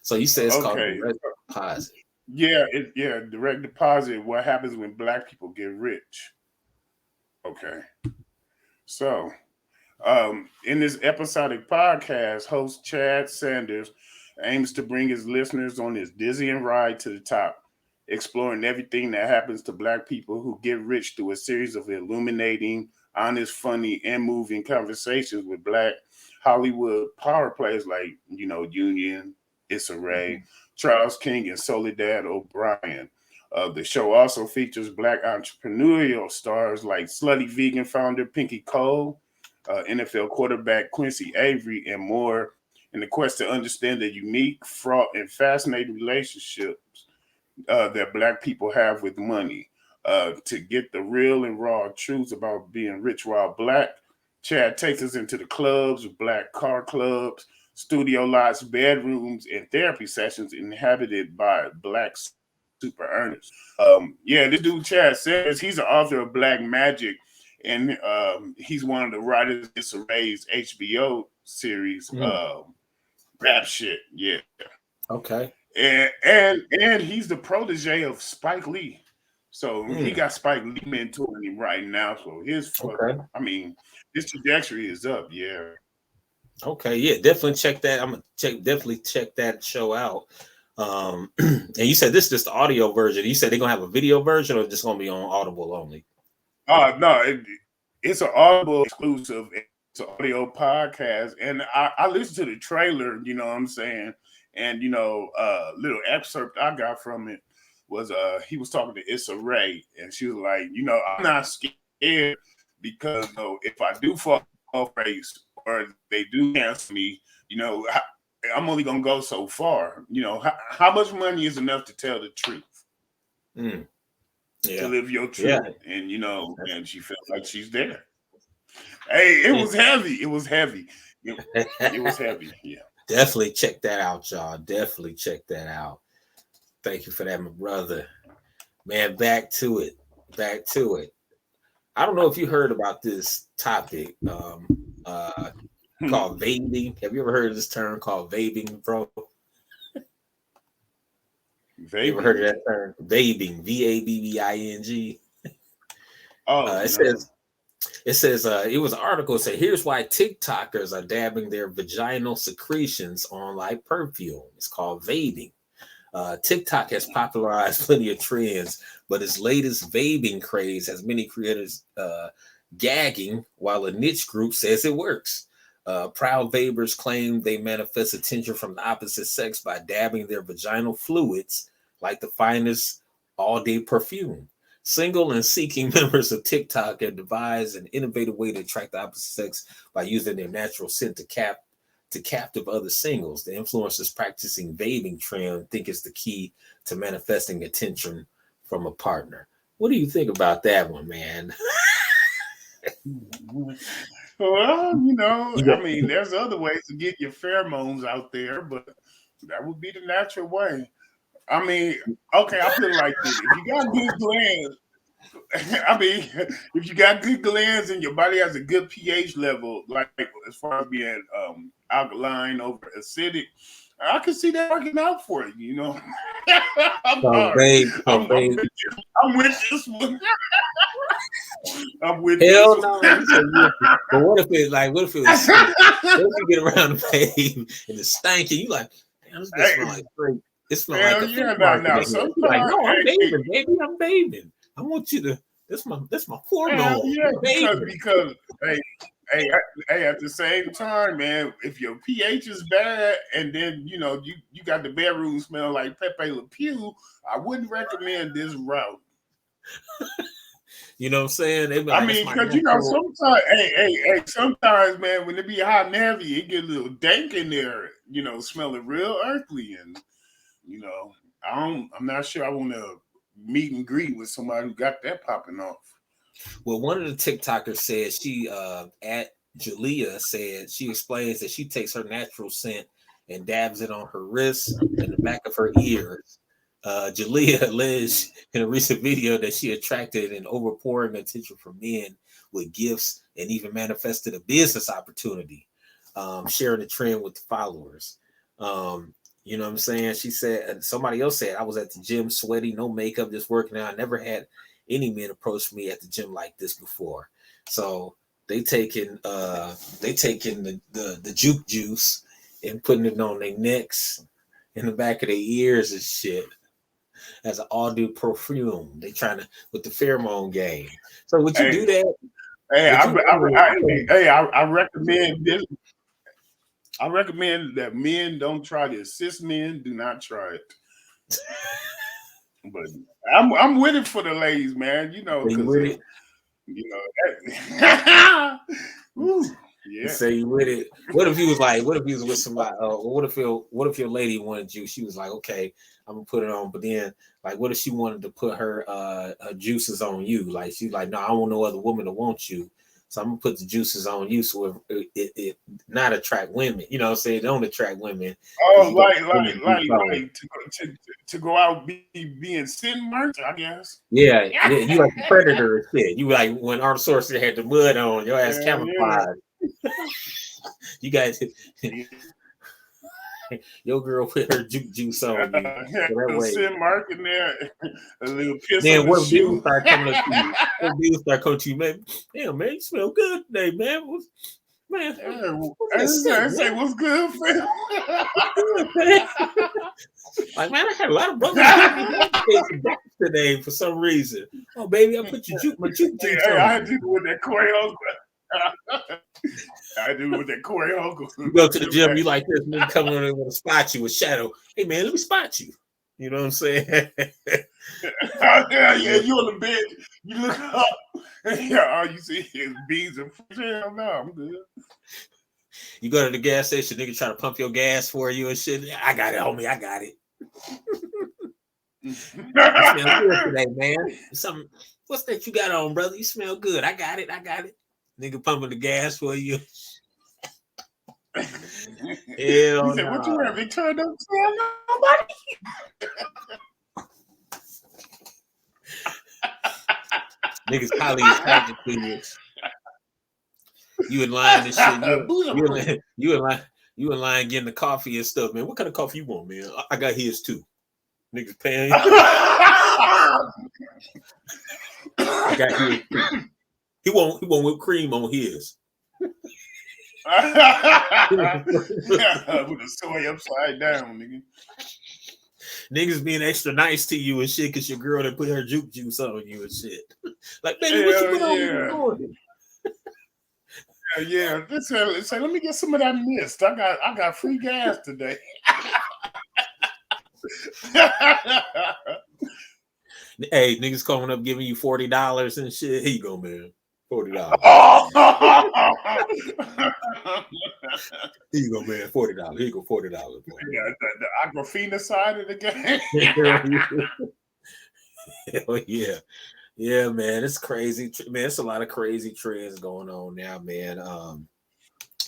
So you said it's called Okay. direct deposit. Yeah, direct deposit. What happens when black people get rich? Okay. So, in this episodic podcast, host Chad Sanders aims to bring his listeners on this dizzying ride to the top, exploring everything that happens to black people who get rich through a series of illuminating, honest, funny, and moving conversations with black Hollywood power players like, Union, Issa Rae, Mhm. Charles King, and Soledad O'Brien. The show also features black entrepreneurial stars like slutty vegan founder Pinky Cole, NFL quarterback Quincy Avery, and more, in the quest to understand the unique, fraught, and fascinating relationships that Black people have with money. To get the real and raw truths about being rich while Black, Chad takes us into the clubs, Black car clubs, studio lots, bedrooms, and therapy sessions inhabited by Black super earners. Yeah, this dude Chad says he's the author of Black Magic, and he's one of the writers of Issa Rae's HBO series, Mm. Rap Shit. Yeah, Okay. and he's the protege of Spike Lee. So he Mm. got Spike Lee mentoring him right now. So Okay. his trajectory is up. Yeah. Okay. Yeah, definitely check that. I'm gonna definitely check that show out. And you said this is just the audio version. You said they're gonna have a video version or just gonna be on Audible only? No, it's an Audible exclusive. It's an audio podcast, and I listened to the trailer. You know what I'm saying? And little excerpt I got from it was he was talking to Issa Rae, and she was like, I'm not scared because if I do fall off race or they do cancel me, I'm only gonna go so far. How much money is enough to tell the truth? Mm. To Yeah. live your Yeah. truth. And and she felt like she's there. Hey, it was heavy. It was heavy. It was heavy. Yeah. Definitely check that out, y'all. Definitely check that out. Thank you for that, my brother. Man, back to it. Back to it. I don't know if you heard about this topic uh, called vaping. Have you ever heard of this term called vaping, bro? You ever heard of Vaping. that term? Vaping, VABBING. Oh It no. says it was an article that said here's why TikTokers are dabbing their vaginal secretions on like perfume. It's called vaping. TikTok has popularized plenty of trends, but its latest vaping craze has many creators gagging, while a niche group says it works. Proud vapers claim they manifest attention from the opposite sex by dabbing their vaginal fluids like the finest all-day perfume. Single and seeking members of TikTok have devised an innovative way to attract the opposite sex by using their natural scent to captive other singles. The influencers practicing vaping trend think it's the key to manifesting attention from a partner. What do you think about that one, man? Well, You got, I mean, there's other ways to get your pheromones out there, but that would be the natural way. I mean, okay, I feel like this. If you got good glands, I mean, if you got good glands and your body has a good pH level, like as far as being alkaline over acidic, I can see that working out for you. I'm so sorry. babe, so I'm babe. with this, I'm with this one. I'm with this Hell one. no. But what if it like what if it was stink? What if you get around the babe and it's stinking? You like, damn, this bitch Hey, smell like straight. It smell like hell a fish yeah, market now in here. You like, sometimes, no, I'm hey, bathing, baby. I'm bathing. I want you to that's my hell hormone. yeah, I'm bathing. because hey, hey, hey, at the same time, man, if your pH is bad and then you got the bedroom smell like Pepe Le Pew, I wouldn't recommend this route. You know what I'm saying? They be I like, that's mean, my because natural. sometimes, hey, sometimes, man, when it be hot and heavy, it get a little dank in there, smelling real earthly, and I'm not sure I want to meet and greet with somebody who got that popping off. Well, one of the TikTokers said she at Julia said she explains that she takes her natural scent and dabs it on her wrists and the back of her ears. Julia alleged in a recent video that she attracted an overpouring attention from men with gifts and even manifested a business opportunity, sharing the trend with the followers. You know what I'm saying? She said, and somebody else said, I was at the gym sweaty, no makeup, just working out. I never had any men approach me at the gym like this before. So they taking the juke juice and putting it on their necks, in the back of their ears and shit as an all new perfume. They trying to with the pheromone game. So would you Hey, do that? hey, Would you? I recommend this. I recommend that men don't try this. Cis men do not try it. But I'm with it for the ladies, man. Are you Because with it? Ooh, You yeah. say you with it. What if he was like? What if he was with somebody? What if your lady wanted you? She was like, okay, I'm gonna put it on. But then, like, what if she wanted to put her juices on you? Like, she's like, no, I don't want no other woman to want you. So I'm gonna put the juices on you, so it not attract women. You know what I'm saying? It don't attract women because Oh, you got women like to go out being sin marked, I guess. yeah, yeah, you like the predator and shit. You like when Arnold Schwarzenegger had the mud on your ass Hell yeah. camouflage. You guys, your girl put her juke juice on you. So that A way, sin mark in there, a little piss then on the what dudes shoe. start coming up to you? What dudes start coming to you, man? Damn, man, you smell good today, man. Man, Yeah, what's I that scent, say, man? what's good, fam? Good, man. Like, man, I had a lot of brothers give me back today for some reason. Oh, baby, I put my juke juice Hey, on I had you. to do with that Corey Holcomb. I do with that Corey You Holcomb. go to the gym, you like this nigga coming in and want to spot you with shadow. Hey, man, let me spot you. You know what I'm saying? Yeah, you on the bed, you look up, all you see is beans and fish. Hell no, I'm good. You go to the gas station, nigga try to pump your gas for you and shit. I got it, homie. I got it. You smell good today, man. Something. What's that you got on, brother? You smell good. I got it. I got it. Nigga pumping the gas for you. He Hell said, "What you no. wearing, Victoria? Don't tell nobody." Niggas probably attracted to you. You in line and shit. You in line getting the coffee and stuff, man. What kind of coffee you want, man? I got his too. Niggas paying. I got his too. He won't whipped cream on his. With a soy upside down, nigga. Niggas being extra nice to you and shit because your girl that put her juke juice on you and shit. Like, baby, what you Hell put on me this yeah. morning? Yeah. Say, let me get some of that mist. I got free gas today. Hey, niggas coming up giving you $40 and shit. Here you go, man. $40. Oh, Here you go, man. $40. Here you go, $40. yeah, the Agrafina side of the game. Hell yeah. Yeah, man. It's crazy. Man, it's a lot of crazy trends going on now, man.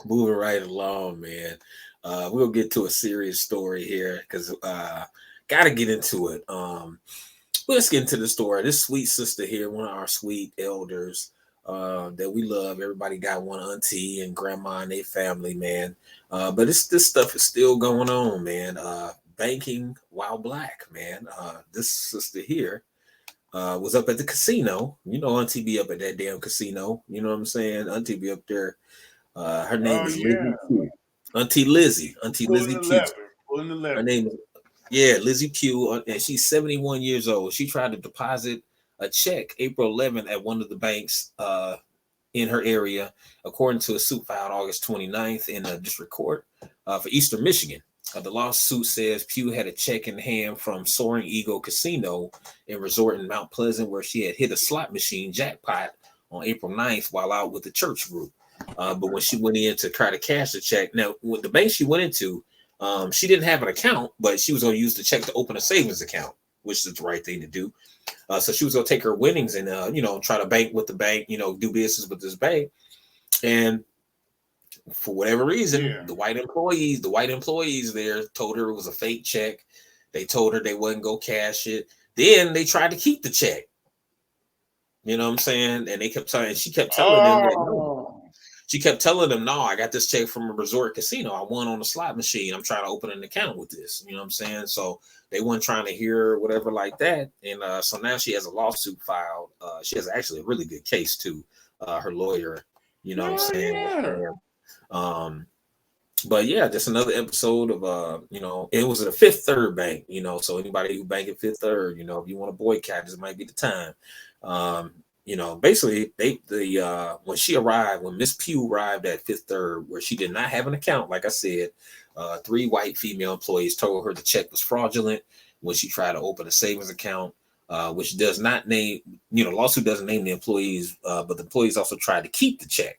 Moving right along, man. We'll get to a serious story here because gotta get into it. Let's get into the story. This sweet sister here, one of our sweet elders that we love. Everybody got one auntie and grandma and their family, man. But this stuff is still going on, man. Banking while black, man. This sister here was up at the casino. You know, auntie be up at that damn casino. You know what I'm saying? Auntie be up there. Her name Oh is yeah, Lizzie Pugh. Auntie Lizzie. Auntie pulling Lizzie the Pugh. lever, pulling the Her lever. name is Lizzie Pugh, and she's 71 years old. She tried to deposit a check April 11th at one of the banks in her area, according to a suit filed August 29th in a district court for Eastern Michigan. The lawsuit says Pugh had a check in hand from Soaring Eagle Casino and Resort in Mount Pleasant, where she had hit a slot machine jackpot on April 9th while out with the church group. But when she went in to try to cash the check, now with the bank she went into, she didn't have an account, but she was going to use the check to open a savings account, which is the right thing to do. So she was going to take her winnings and, try to bank with the bank, do business with this bank. And for whatever reason, Yeah. the white employees there told her it was a fake check. They told her they wouldn't go cash it. Then they tried to keep the check. You know what I'm saying? And she kept telling them that no. Oh, She kept telling them, no, I got this check from a resort casino. I won on a slot machine. I'm trying to open an account with this. You know what I'm saying? So they weren't trying to hear whatever like that. And so now she has a lawsuit filed. She has actually a really good case too. Her lawyer, you know what I'm saying? yeah. But yeah, just another episode of it was a Fifth Third bank, so anybody who bank at Fifth Third, if you want to boycott, this might be the time. Basically when Miss Pugh arrived at Fifth Third, where she did not have an account, like I said, 3 white female employees told her the check was fraudulent when she tried to open a savings account, which does not name, lawsuit doesn't name the employees, but the employees also tried to keep the check.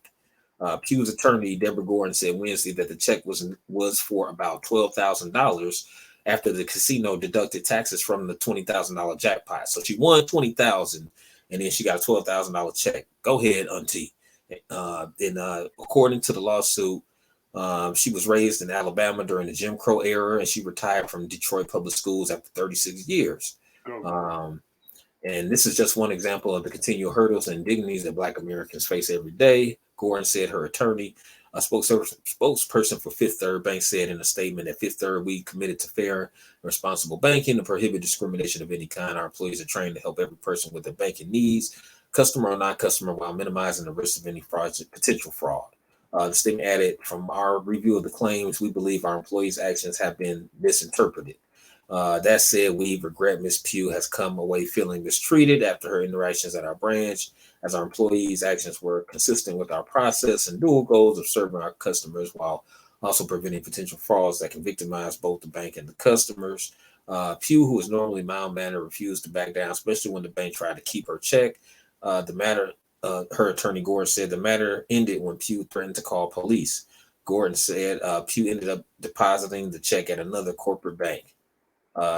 Pugh's attorney, Deborah Gordon, said Wednesday that the check was for about $12,000 after the casino deducted taxes from the $20,000 jackpot. So she won $20,000, and then she got a $12,000 check. Go ahead, auntie. According to the lawsuit, she was raised in Alabama during the Jim Crow era, and she retired from Detroit Public Schools after 36 years. And this is just one example of the continual hurdles and indignities that Black Americans face every day. Gordon said her attorney, a spokesperson for Fifth Third Bank, said in a statement that Fifth Third, we committed to fair and responsible banking to prohibit discrimination of any kind. Our employees are trained to help every person with their banking needs, customer or non-customer, while minimizing the risk of any potential fraud. The statement added, from our review of the claims, we believe our employees' actions have been misinterpreted. That said, we regret Ms. Pugh has come away feeling mistreated after her interactions at our branch, as our employees' actions were consistent with our process and dual goals of serving our customers while also preventing potential frauds that can victimize both the bank and the customers. Pugh, who is normally mild-mannered, refused to back down, especially when the bank tried to keep her check. Her attorney Gordon said the matter ended when Pugh threatened to call police. Gordon said Pugh ended up depositing the check at another corporate bank.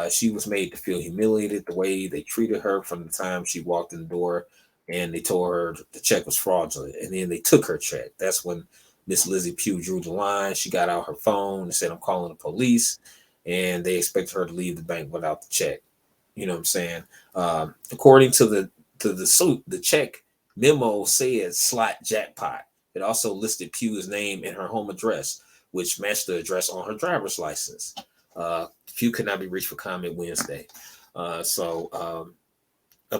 She was made to feel humiliated the way they treated her from the time she walked in the door, and they told her the check was fraudulent, and then they took her check. That's when Miss Lizzie Pugh drew the line. She got out her phone and said, I'm calling the police, and they expected her to leave the bank without the check. You know what I'm saying? According to the suit, the check memo said slot jackpot. It also listed Pugh's name and her home address, which matched the address on her driver's license. Pugh could not be reached for comment Wednesday.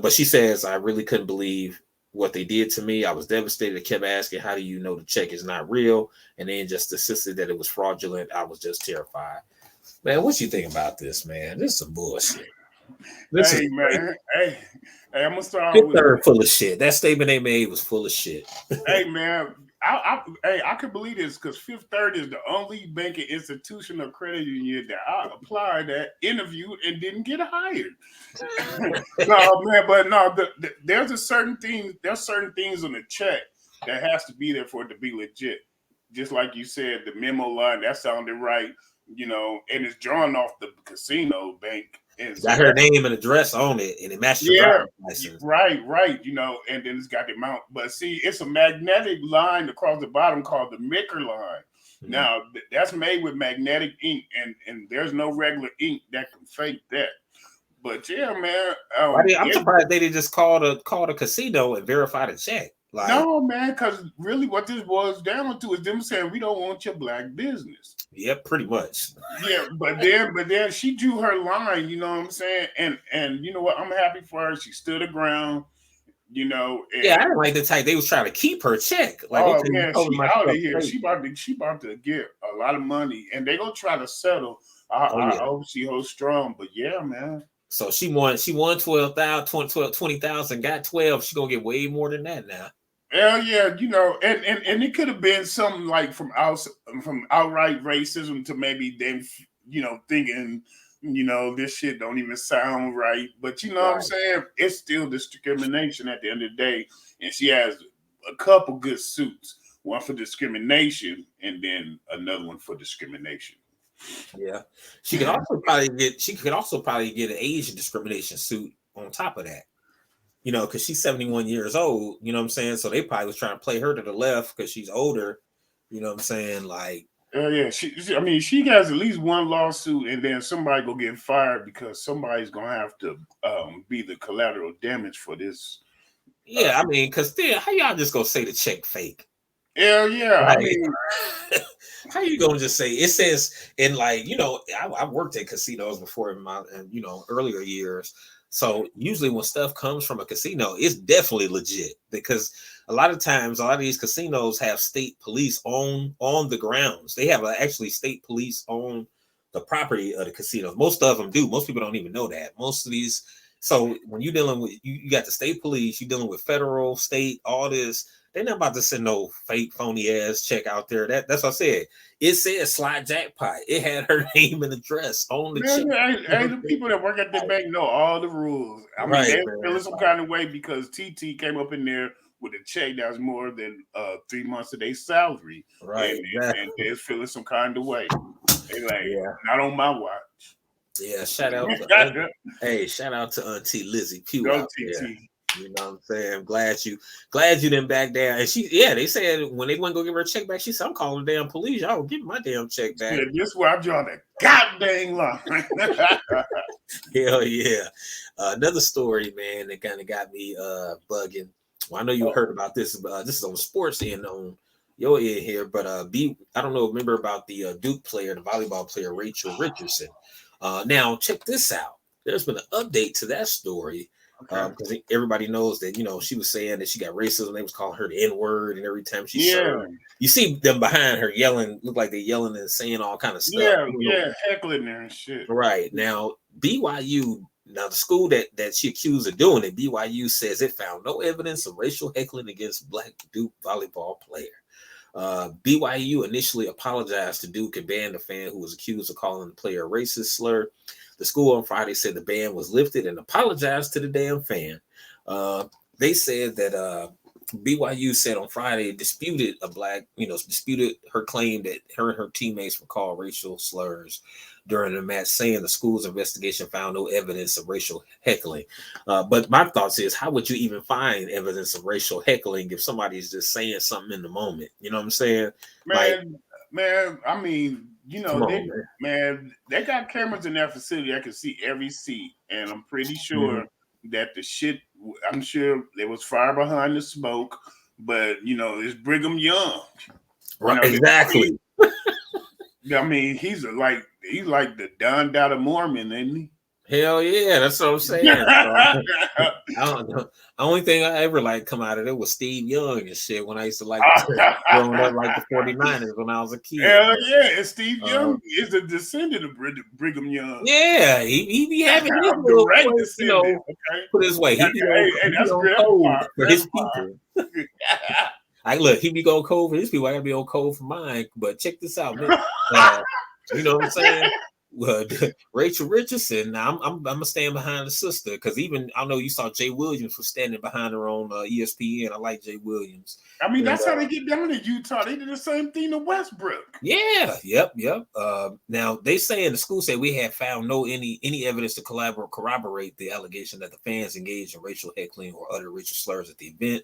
But she says, I really couldn't believe what they did to me. I was devastated. I kept asking, how do you know the check is not real? And then just insisted that it was fraudulent. I was just terrified. Man, what you think about this, man? This is some bullshit. Hey, I'm gonna start Fifth with Third full of shit. That statement they made was full of shit. Hey, man, I could believe this because Fifth Third is the only banking institution or credit union that I applied at, interviewed, and didn't get hired. No, man, but no, there's certain things on the check that has to be there for it to be legit. Just like you said, the memo line that sounded right, and it's drawn off the casino bank, and so Got her name and address on it, and it matched her yeah, driver's license. right, and then it's got the amount. But see, it's a magnetic line across the bottom called the Micker line. Mhm. Now, that's made with magnetic ink, and there's no regular ink that can fake that. But yeah, man, I'm surprised they didn't just call the casino and verify the check. Like, no, man, because really, what this boils down to is them saying we don't want your black business. Yeah, pretty much. Yeah, but then she drew her line. You know what I'm saying? And you know what? I'm happy for her. She stood her ground. And, yeah, I didn't like the type they was trying to keep her check. Like, oh okay, man, she out of here. She about to get a lot of money, and they gonna try to settle. I hope she holds strong. But yeah, man. So she won 20,000, got 12. She gonna get way more than that now. Hell yeah, and it could have been something like from outright racism to maybe them, thinking, this shit don't even sound right. But you know what I'm saying? It's still discrimination at the end of the day. And she has a couple good suits, one for discrimination and then another one for discrimination. Yeah. She could also probably get an Asian discrimination suit on top of that. Because she's 71 years old, you know what I'm saying? So they probably was trying to play her to the left because she's older, you know what I'm saying? Like, yeah, she has at least one lawsuit, and then somebody go get fired because somebody's gonna have to be the collateral damage for this. Yeah, I mean, because then how y'all just gonna say the check fake? Hell yeah, like, I mean, how you gonna just say it says in like I worked at casinos before in my earlier years. So usually when stuff comes from a casino, it's definitely legit because a lot of times a lot of these casinos have state police on the grounds. They have actually state police on the property of the casinos. Most of them do. Most people don't even know that. Most of these. So when you're dealing with you got the state police, you're dealing with federal, state, all this. They're not about to send no fake phony ass check out there. That's what I said. It said Slide Jackpot. It had her name and address on the check. Hey, the people that work at the bank know all the rules. I mean, they're feeling some kind of way because TT came up in there with a check that was more than 3 months of their salary. Right. And they're feeling some kind of way. They're like, not on my watch. Yeah, shout out to Auntie Lizzie Pugh. Go TT. You know what I'm saying? Glad you didn't back down. And they said when they went to go give her a check back, she said, I'm calling the damn police. Y'all give me my damn check back. Yeah, this is where I draw the goddamn line. Hell yeah. Another story, man, that kind of got me bugging. Well, I know you heard about this. This is on the sports end on your end here, but I don't know, remember about the Duke player, the volleyball player, Rachel Richardson. Now, check this out. There's been an update to that story. Because everybody knows that she was saying that she got racism. They was calling her the N-word, and every time she served, you see them behind her yelling, look like they're yelling and saying all kind of stuff. Heckling there and shit. Right now, BYU, the school that she accused of doing it, BYU says it found no evidence of racial heckling against Black Duke volleyball player. BYU initially apologized to Duke and banned a fan who was accused of calling the player a racist slur. The school on Friday said the ban was lifted and apologized to the damn fan. They said that BYU said on Friday disputed her claim that her and her teammates were called racial slurs during the match, saying the school's investigation found no evidence of racial heckling. But my thoughts is, how would you even find evidence of racial heckling if somebody's just saying something in the moment? You know what I'm saying? Man, I mean, they got cameras in that facility that can see every seat, and I'm pretty sure that I'm sure there was fire behind the smoke, but it's Brigham Young, right? Exactly. I mean, he's like the Don Dada Mormon, isn't he? Hell yeah, that's what I'm saying. I don't know. The only thing I ever come out of it was Steve Young and shit when I used to growing up like the 49ers when I was a kid. Hell yeah, and Steve Young is a descendant of Brigham Young. Yeah, he be having his little put his way. He be on code for his people. I look, he be going cold for his people. I gotta be on cold for mine. But check this out, man. You know what I'm saying? Well, Rachel Richardson. Now I'm gonna stand behind the sister because even I know you saw Jay Williams was standing behind her on ESPN. I like Jay Williams. I mean, And, that's how they get down in Utah. They did the same thing to Westbrook. yeah, yep. Now they say in the school say we have found no any evidence to corroborate the allegation that the fans engaged in racial heckling or other racial slurs at the event.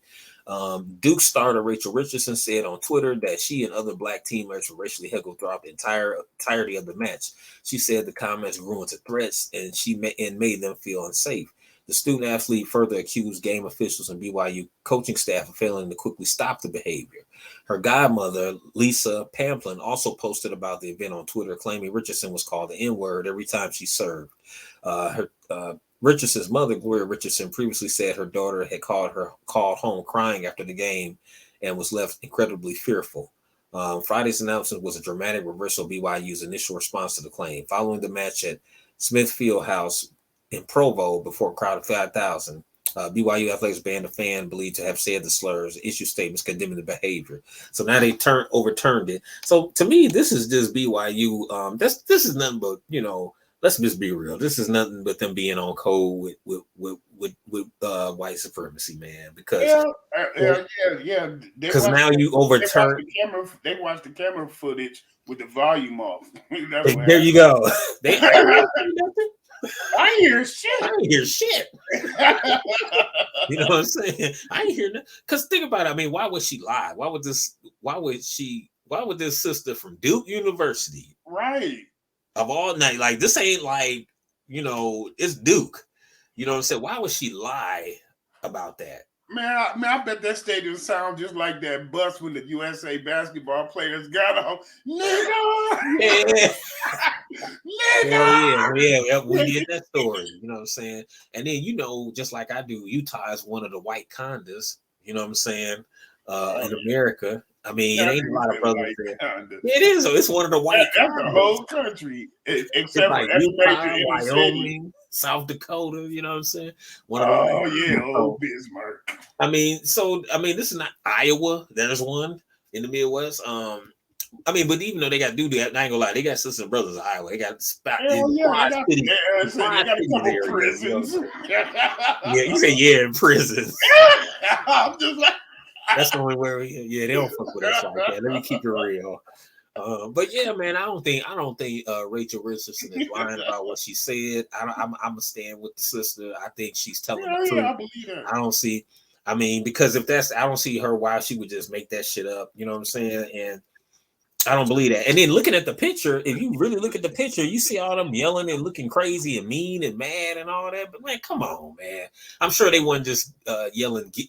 Duke starter Rachel Richardson said on Twitter that she and other black teammates were racially heckled throughout the entirety of the match. She said the comments grew into threats and made them feel unsafe. The student athlete further accused game officials and BYU coaching staff of failing to quickly stop the behavior. Her godmother, Lisa Pamplin, also posted about the event on Twitter, claiming Richardson was called the N-word every time she served. Richardson's mother, Gloria Richardson, previously said her daughter had called home crying after the game and was left incredibly fearful. Friday's announcement was a dramatic reversal of BYU's initial response to the claim. Following the match at Smith Fieldhouse in Provo before a crowd of 5,000, BYU athletics banned a fan believed to have said the slurs, issued statements condemning the behavior. So now they overturned it. So to me, this is just BYU. This is nothing but, let's just be real. This is nothing but them being on code with white supremacy, man. Because now you overturn. They watched the camera footage with the volume off. There you go. I hear shit. I ain't hear shit. You know what I'm saying? I ain't hear that. Because think about it. I mean, why would she lie? Why would this sister from Duke University, right, of all night, like this ain't like, it's Duke. You know what I'm saying? Why would she lie about that? Man, I bet that stadium sounds just like that bus when the USA basketball players got off. Nigga! Yeah. Nigga! Yeah, we did that story. You know what I'm saying? And then, just like I do, Utah is one of the white condas, you know what I'm saying, in America. I mean, it ain't a lot of brothers there. It is. It's one of the white condas. That's the whole country, except for like Utah, Wyoming, South Dakota, you know what I'm saying? Old Bismarck. I mean, this is not Iowa. There's one in the Midwest. But even though they got do that, I ain't gonna lie, they got sisters and brothers in Iowa. They got spot they got a couple prisons. You say in prisons. I'm just like that's the only way. They don't fuck with us like that. Let me keep it real. But yeah, man, I don't think Rachel Richardson is lying about what she said. I'm gonna stand with the sister. I think she's telling the truth. I believe that. I don't see. I mean, because if I don't see her why she would just make that shit up. You know what I'm saying? And I don't believe that. And then looking at the picture, if you really look at the picture, you see all them yelling and looking crazy and mean and mad and all that. But man, come on, man. I'm sure they weren't just yelling, play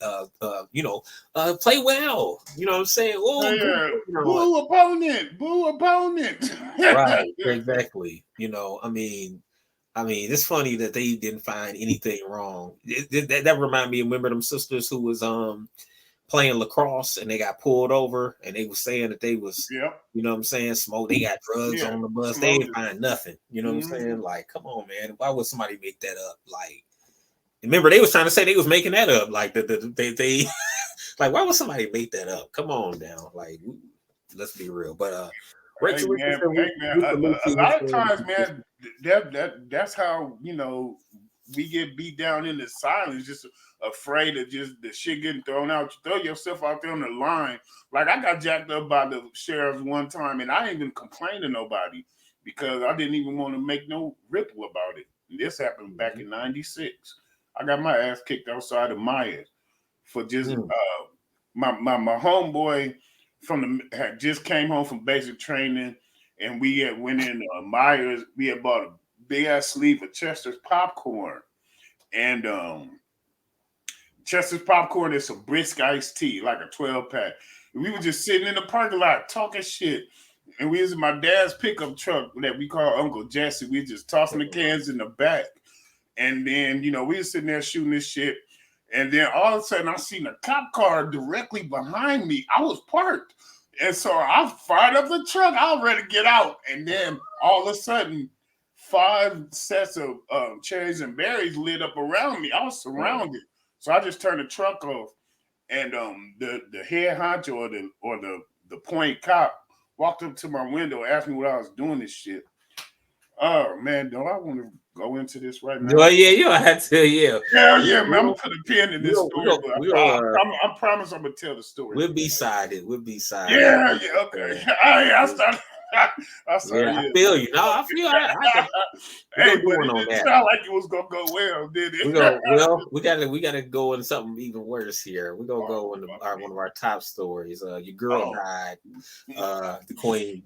well. You know what I'm saying? Boo opponent. Boo opponent. Right, exactly. I mean, it's funny that they didn't find anything wrong. That remind me, remember them sisters who was playing lacrosse and they got pulled over and they were saying that they was, you know what I'm saying, smoke. They got drugs on the bus. They didn't find nothing. You know what I'm saying? Like, come on, man. Why would somebody make that up? Like, remember they was trying to say they was making that up. Like they like, why would somebody make that up? Come on down. Like, let's be real. But a lot of times, man, that's how we get beat down into silence, just afraid of just the shit getting thrown out. You throw yourself out there on the line. Like I got jacked up by the sheriffs one time, and I didn't even complain to nobody because I didn't even want to make no ripple about it. And this happened back in '96. I got my ass kicked outside of Myers for just my homeboy had just came home from basic training, and we had went in Myers. We had bought a big ass sleeve of Chester's popcorn, and Chester's popcorn is some brisk iced tea, like a 12-pack. And we were just sitting in the parking lot talking shit. And we was in my dad's pickup truck that we call Uncle Jesse. We just tossing the cans in the back. And then, we were sitting there shooting this shit. And then all of a sudden I seen a cop car directly behind me. I was parked. And so I fired up the truck. I was ready to get out. And then all of a sudden, 5 sets of cherries and berries lit up around me. I was surrounded. So I just turned the truck off. and the head honcho or the point cop walked up to my window, asked me what I was doing this shit. Oh man, do I want to go into this right now? Well, yeah, you don't have to. Yeah, Yeah, man. I'm gonna put a pin in this story, but I promise I'm gonna tell the story. We'll be sided. We'll be sided. Yeah, okay. I started. Yeah, I feel you. No, I feel. Hey, but it didn't sound like it was gonna go well, did it? We gotta go in something even worse here. We're gonna go into one of our top stories. Your girl died. The queen.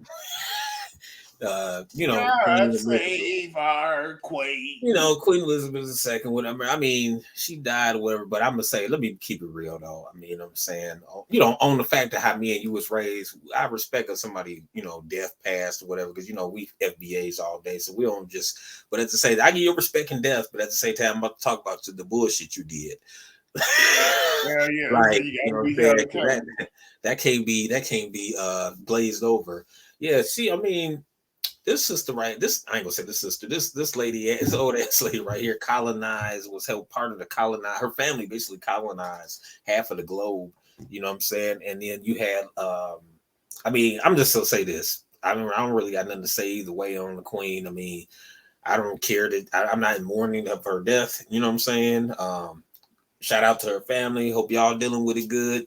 God save our queen. Queen Elizabeth II, whatever. I mean, she died or whatever, but I'm gonna say, let me keep it real though. I mean, I'm saying, on the fact of how me and you was raised, I respect if somebody, death passed or whatever, because we FBAs all day, so we don't just. But at the same time, I give you respect in death, but at the same time, I'm about to talk about the bullshit you did. Yeah. Like, that can't be glazed over. Yeah, see, I mean. This sister, right? I ain't gonna say this sister. This lady, this old ass lady right here, was held part of the colonize. Her family basically colonized half of the globe. You know what I'm saying? And then you had, I mean, I'm just gonna say this. I mean, I don't really got nothing to say either way on the queen. I mean, I don't care that I'm not in mourning of her death. You know what I'm saying? Shout out to her family. Hope y'all dealing with it good,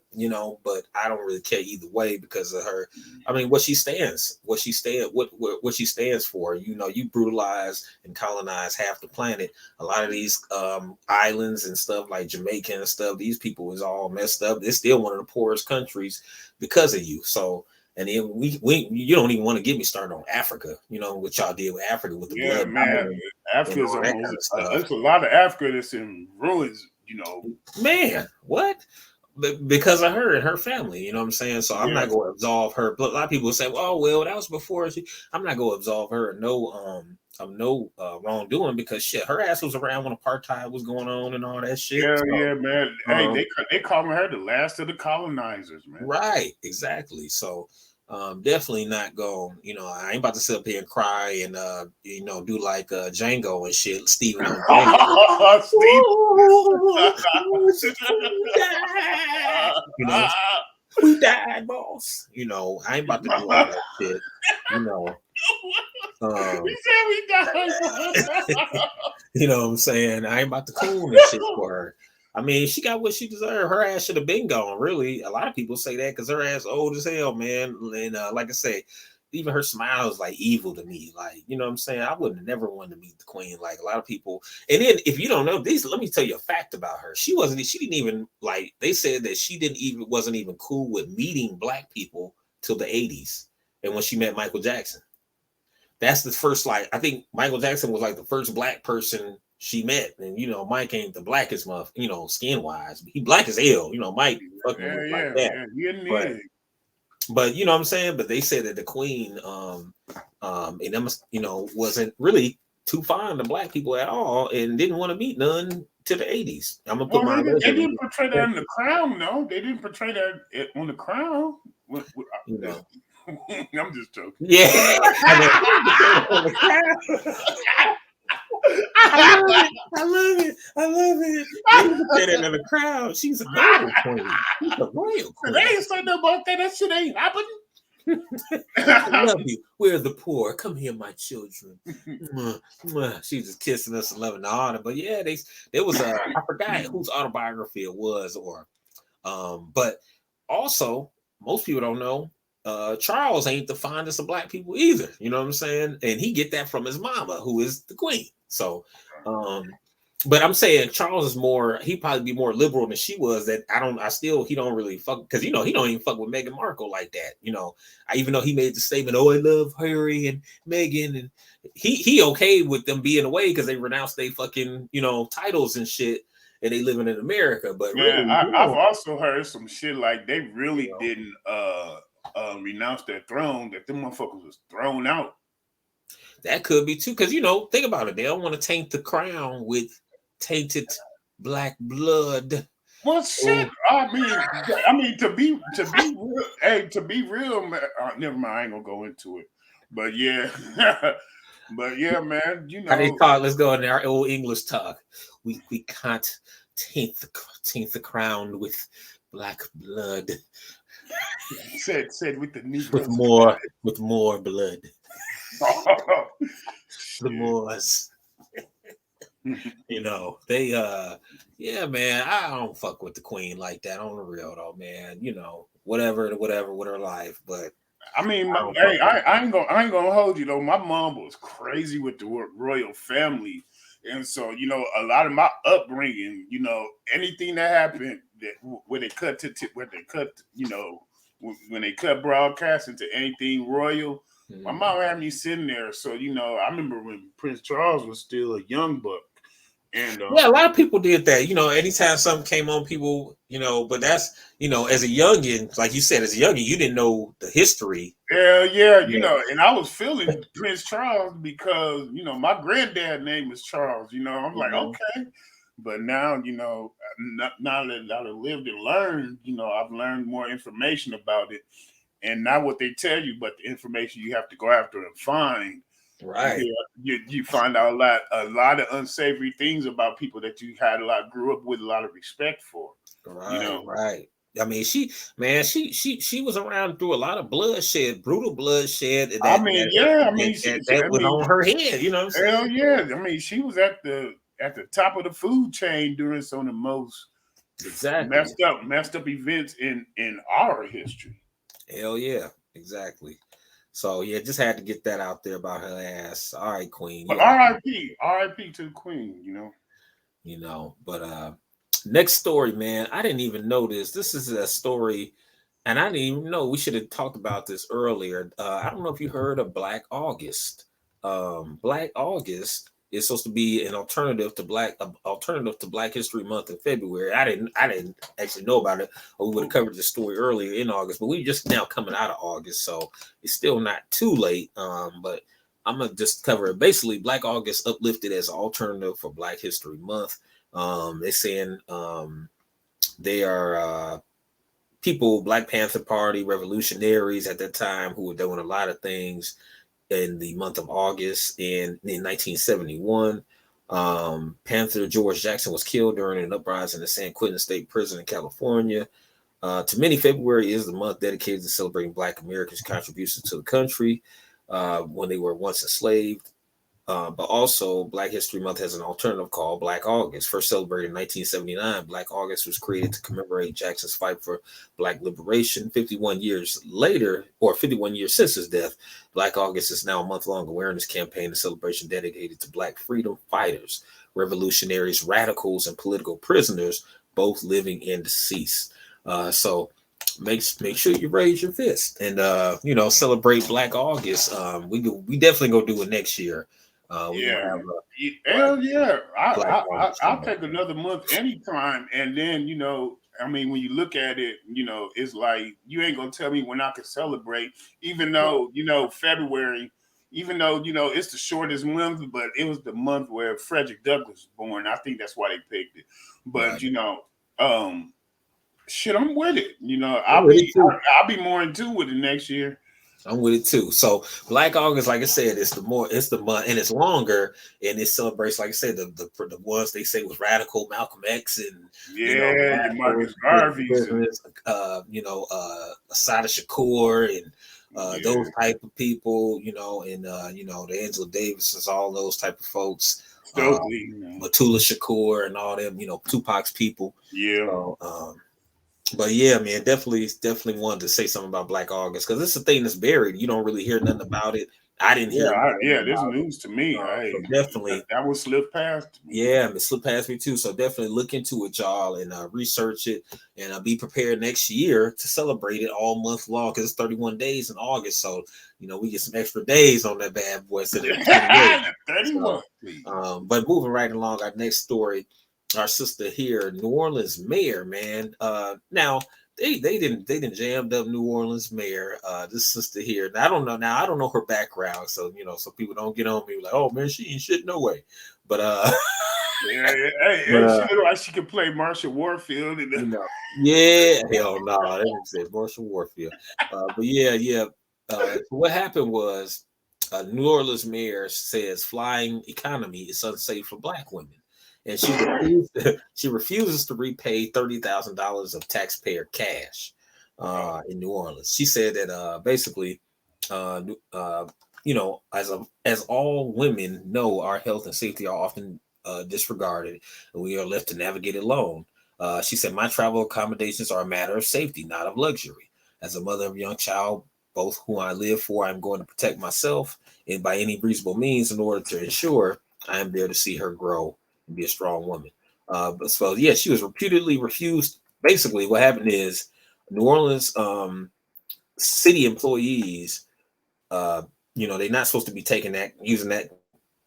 but I don't really care either way because of her. I mean, what she stands for. You brutalize and colonize half the planet. A lot of these islands and stuff like Jamaica and stuff, these people is all messed up. They're still one of the poorest countries because of you. So, and then you don't even want to get me started on Africa, what y'all did with Africa with the blood. Man, Africa's almost there's a lot of Africa that's in ruins. Man, what? Because of her and her family, you know what I'm saying? So I'm not going to absolve her. But a lot of people say, well, that was before I'm not going to absolve her of no wrongdoing because shit, her ass was around when apartheid was going on and all that shit. Yeah, man. Hey, they calling her the last of the colonizers, man. Right, exactly. So definitely not going, I ain't about to sit up here and cry and do like Django and shit, Stephen on Django. We died, boss. I ain't about to do all that shit. We said we died. You know what I'm saying? I ain't about to cool this shit for her. I mean, she got what she deserved. Her ass should have been gone, really. A lot of people say that because her ass old as hell, man. And like I say, even her smile is like evil to me. Like, you know what I'm saying? I would have never wanted to meet the queen. Like a lot of people. And then if you don't know this, let me tell you a fact about her. She didn't even like, they said that wasn't even cool with meeting black people till the 80s. And when she met Michael Jackson. That's the first, like, I think Michael Jackson was like the first black person she met, and Mike ain't the blackest skin wise. He black as hell, Mike fucking like that. But you know what I'm saying. But they said that the queen, and them, wasn't really too fond of black people at all, and didn't want to meet none to the 80s. I'm gonna put my. They didn't portray that in The Crown, no. They didn't portray that on The Crown. I'm just joking. Yeah. I love it. They in the crowd. She's a royal queen. She's a royal queen. They ain't saying nothing about that. That shit ain't happening. I love you. We're the poor. Come here, my children. She's just kissing us and loving the honor. But yeah, there was I forgot whose autobiography it was, but also most people don't know. Charles ain't the fondest of black people either. You know what I'm saying? And he get that from his mama, who is the queen. So, but I'm saying Charles is he probably be more liberal than she was. That he don't really fuck because he don't even fuck with Meghan Markle like that. Even though he made the statement, "Oh, I love Harry and Meghan," and he okay with them being away because they renounced their fucking titles and shit, and they living in America. But really, I've also heard some shit like they really didn't renounce their throne, that them motherfuckers was thrown out. That could be too, because think about it. They don't want to taint the crown with tainted black blood. Well, shit. I mean, to be real. Hey, to be real, man. Never mind. I ain't gonna go into it. But yeah, man. How they talk? Let's go in our old English talk. We can't taint the crown with Black blood Said with the with Negroes. more blood. Oh, The shit. Moors. They yeah, man, I don't fuck with the queen like that on the real though, man. Whatever with her life, but I mean, I don't hey, fuck with I ain't gonna hold you though. My mom was crazy with the royal family, and so a lot of my upbringing, anything that happened that when they cut when they cut, when they cut broadcasting to anything royal, my it. mom had me sitting there. So I remember when Prince Charles was still a young buck, and Yeah, a lot of people did that. Anytime something came on, people, but that's, as a youngin, like you said, as a youngin, you didn't know the history. hell yeah, Yeah. and I was feeling Prince Charles because my granddad name is Charles. I'm like, Mhm. okay, but now now that I've lived and learned, I've learned more information about it, and not what they tell you, but the information you have to go after and find. And Right. you find out a lot of unsavory things about people that you had grew up with a lot of respect for. You Right. know, Right. I mean, she was around through a lot of bloodshed, brutal bloodshed I mean, yeah, I mean, that was on her head. You know what I'm saying? hell yeah. I mean, she was at the top of the food chain during some of the most Exactly. messed up events in our history. Hell yeah. Exactly. So yeah, just had to get that out there about her ass. All right, Queen. But You all right. R.I.P. to the Queen. But next story, man. I didn't even know this. This is a story, and I didn't even know we should have talked about this earlier. I don't know if you heard of Black August. Black August is supposed to be an alternative to Black History Month in February. I didn't actually know about it, or we would have covered the story earlier in August. But we just now coming out of August, so it's still not too late. But I'm gonna just cover it. Basically, Black August uplifted as an alternative for Black History Month. They're saying they are people, Black Panther Party revolutionaries at that time who were doing a lot of things in the month of August in 1971. Panther George Jackson was killed during an uprising in San Quentin State Prison in California. To many, February is the month dedicated to celebrating Black Americans' contributions to the country when they were once enslaved. But also, Black History Month has an alternative called Black August. First celebrated in 1979, Black August was created to commemorate Jackson's fight for Black liberation. 51 years later, or 51 years since his death, Black August is now a month-long awareness campaign and celebration dedicated to Black freedom fighters, revolutionaries, radicals, and political prisoners, both living and deceased. So make sure you raise your fist and celebrate Black August. We definitely gonna do it next year. We're gonna Yeah. have a Black Hell yeah. Black August I'll coming up. take another month anytime. And then, I mean, when you look at it, it's like you ain't gonna tell me when I can celebrate, even though, February, even though, it's the shortest month, but it was the month where Frederick Douglass was born. I think that's why they picked it. But Right. um shit, I'm with it. I'm with it too. I'll be more in tune with it next year. I'm with it too. So Black August, like I said, it's the month and it's longer and it celebrates, like I said, the ones they say was radical, Malcolm X and Yeah, your radicals, Marcus political Garvey's and prisoners, Asada Shakur and yeah, those type of people, and the Angela Davises, all those type of folks, Stokely, Matula Shakur and all them, Tupac's people. yeah. So but yeah, man, definitely wanted to say something about Black August because it's a thing that's buried. You don't really hear nothing about it. I didn't hear nothing This about it. news to me. So Hey, definitely, that was slip past me. yeah, it slipped past me too. So definitely look into it, y'all, and research it, and be prepared next year to celebrate it all month long because it's 31 days in August. So we get some extra days on that bad boy instead of the 28. 31, So, please. but moving right along, our next story, our sister here, New Orleans mayor, man. Now they didn't jammed up New Orleans mayor. This sister here. Now, I don't know. Now I don't know her background, so so people don't get on me like, oh man, she ain't shit no way. But Yeah, hey, but hey, she look like she could play Marsha Warfield. yeah, hell no, they didn't say Marshall Warfield. But yeah. So what happened was New Orleans mayor says flying economy is unsafe for Black women. and she refuses to repay $30,000 of taxpayer cash in New Orleans. She said that basically, uh, as all women know, our health and safety are often disregarded, and we are left to navigate alone. She said, "My travel accommodations are a matter of safety, not of luxury. As a mother of a young child, both who I live for, I'm going to protect myself and by any reasonable means in order to ensure I am there to see her grow and be a strong woman." But so yeah, she was reputedly refused. Basically, what happened is New Orleans city employees, they're not supposed to be taking that using that.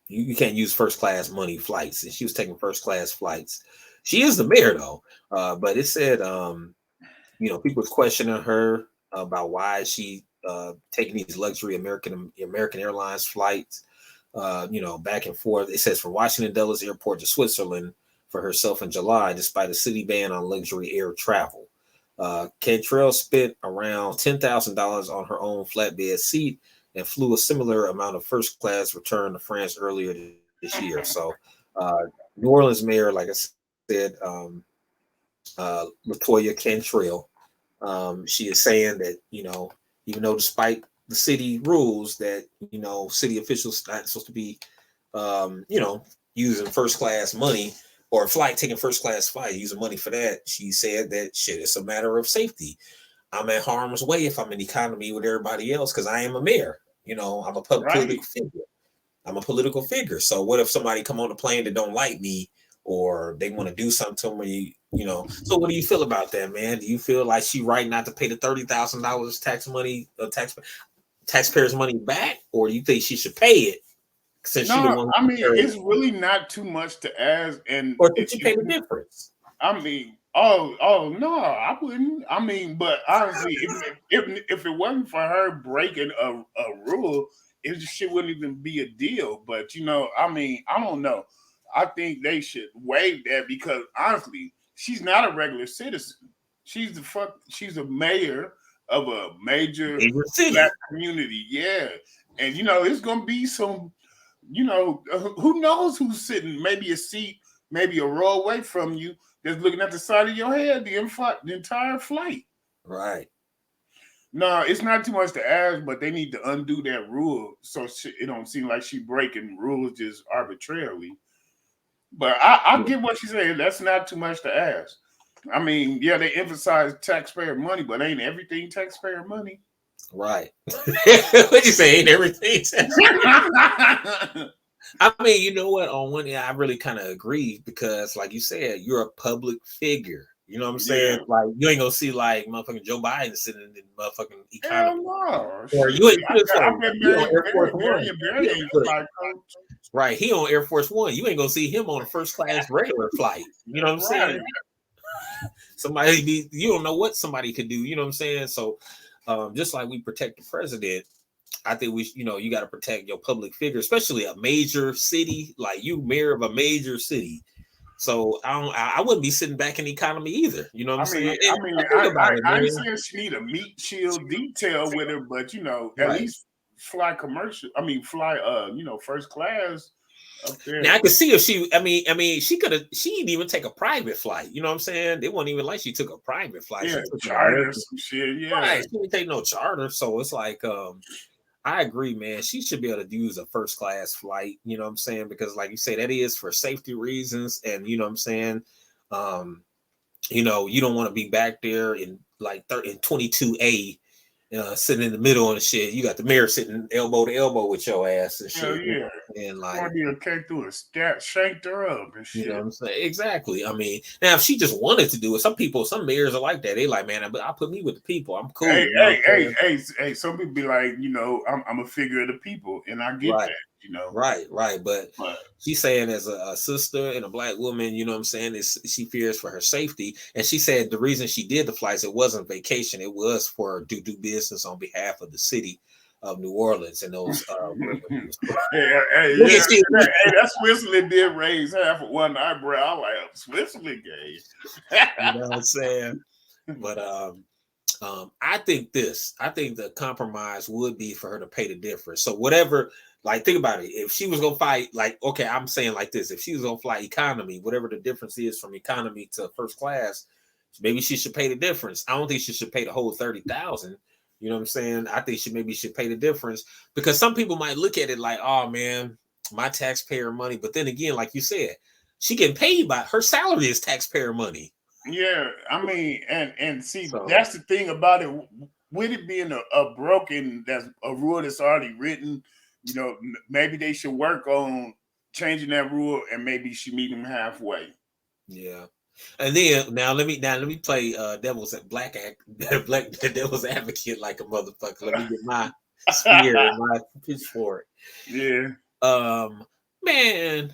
You can't use first class money flights, and she was taking first class flights. She is the mayor though, but it said people was questioning her about why she taking these luxury American Airlines flights, back and forth. It says from Washington Dulles Airport to Switzerland for herself in July, despite a city ban on luxury air travel. Cantrell spent around $10,000 on her own flatbed seat and flew a similar amount of first class return to France earlier this year. So, New Orleans mayor, like I said, Latoya Cantrell, she is saying that, even though despite the city rules that, city officials not supposed to be, using first class money or taking first class flight, using money for that. She said that shit, it's a matter of safety. I'm at harm's way if I'm in economy with everybody else because I am a mayor. I'm a political figure. I'm a political figure. So what if somebody come on the plane that don't like me or they want to do something to me? So what do you feel about that, man? Do you feel like she right not to pay the $30,000 taxpayers' money back, or do you think she should pay it since she the No, one? I mean it's really not too much to ask, and Or did you pay the difference? I mean, no, I wouldn't. I mean, but honestly, if it wasn't for her breaking a rule, it shit wouldn't even be a deal. But I mean, I don't know. I think they should waive that because honestly, she's not a regular citizen. She's a mayor of a major City. black community. Yeah, and it's gonna be some. Who knows who's sitting? Maybe a seat, maybe a row away from you that's looking at the side of your head the entire flight. Right. No, it's not too much to ask, but they need to undo that rule so it don't seem like she breaking rules just arbitrarily. But I get what she's saying. That's not too much to ask. I mean, yeah, they emphasize taxpayer money, but ain't everything taxpayer money? Right. What'd you say? Ain't everything? I mean, you know what? On one hand, I really kind of agree because, like you said, you're a public figure. You know what I'm saying? Yeah. Like, you ain't gonna see like motherfucking Joe Biden sitting in the motherfucking Hell economy. no. Or Shit. you ain't I bet he on Air Force One. Barry ain't nobody coach. Right, he on Air Force One. You ain't gonna see him on a first class regular flight. You know what I'm Right. saying? You don't know what somebody could do. You know what I'm saying? So, just like we protect the president, I think you got to protect your public figure, especially a major city, like you, mayor of a major city. So I wouldn't be sitting back in the economy either. You know what I'm saying? Think about it, I man. ain't saying she need a meat shield detail with her, but at least fly commercial. I mean, fly first class up there. Now I could see if she didn't even take a private flight. You know what I'm saying? It wasn't even like she took a private flight. Yeah, She took charter some shit. Yeah, right. She didn't take no charter, so it's like I agree, man. She should be able to use a first class flight. You know what I'm saying? Because, like you say, that is for safety reasons, and you know what I'm saying. You don't want to be back there in like in 22A, sitting in the middle of the shit. You got the mayor sitting elbow to elbow with your ass and shit. yeah. And like, be a cake through a shanked her up and shit. You know what I'm saying? Exactly. I mean, now if she just wanted to do it, some mayors are like that. They like, man, I'll put me with the people. I'm cool. Hey. Some people be like, I'm a figure of the people, and I get that. Right. But she's saying as a sister and a black woman, you know what I'm saying, she fears for her safety. And she said the reason she did the flights, it wasn't vacation, it was for do business on behalf of the city of New Orleans and those that Switzerland did raise half of one eyebrow. I like Switzerland gay. You know what I'm saying? But I think the compromise would be for her to pay the difference. So whatever Like, think about it. If she was gonna fight, like, okay, I'm saying like this: if she was gonna fly economy, whatever the difference is from economy to first class, maybe she should pay the difference. I don't think she should pay the whole 30,000. You know what I'm saying? I think she maybe should pay the difference because some people might look at it like, oh man, my taxpayer money. But then again, like you said, she getting paid by her salary is taxpayer money. Yeah, I mean, and see, So that's the thing about it. With it being a broken, that's a rule that's already written. You know, maybe they should work on changing that rule, and maybe she meet them halfway. yeah. And then now let me play devil's black devil's advocate like a motherfucker. Let me get my spear and my pitchfork. Yeah, Um, man,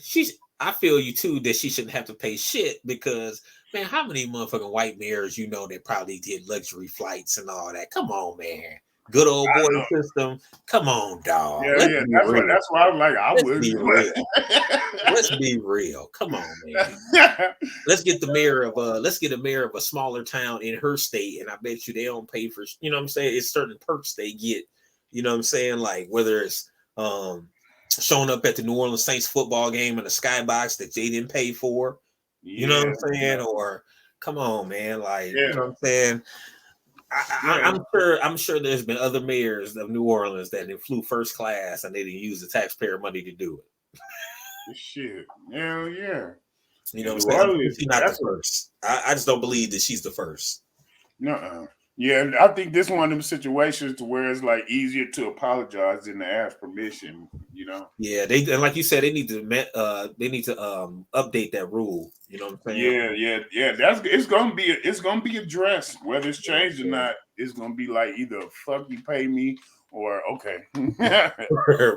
I feel you too that she shouldn't have to pay shit because man, how many motherfucking white mirrors you know that probably did luxury flights and all that? Come on, man. Good old I boy know. system. Come on, dog. Yeah, Let's yeah. be That's what. real. That's why I was like, I Let's be wouldn't. real. Let's be real. Come on, man. Let's get a mayor of a smaller town in her state, and I bet you they don't pay for you know what I'm saying. It's certain perks they get. You know what I'm saying, like whether it's showing up at the New Orleans Saints football game in a skybox that they didn't pay for. You know what Yeah, I'm saying, or come on, man, like you yeah, know what I'm saying. yeah. I'm sure there's been other mayors of New Orleans that they flew first class and they didn't use the taxpayer money to do it. Shit. Hell yeah. You know In what New I'm saying? I'm sure Orleans, she's not the that's first. I just don't believe that she's the first. no. Yeah, and I think this one of them situations to where it's like easier to apologize than to ask permission. You know. Yeah, they and like you said, they need to update that rule. You know what I'm saying? Yeah, yeah, yeah. That's it's gonna be addressed whether it's Yeah, changed or not. It's gonna be like either fuck you pay me or okay. yeah.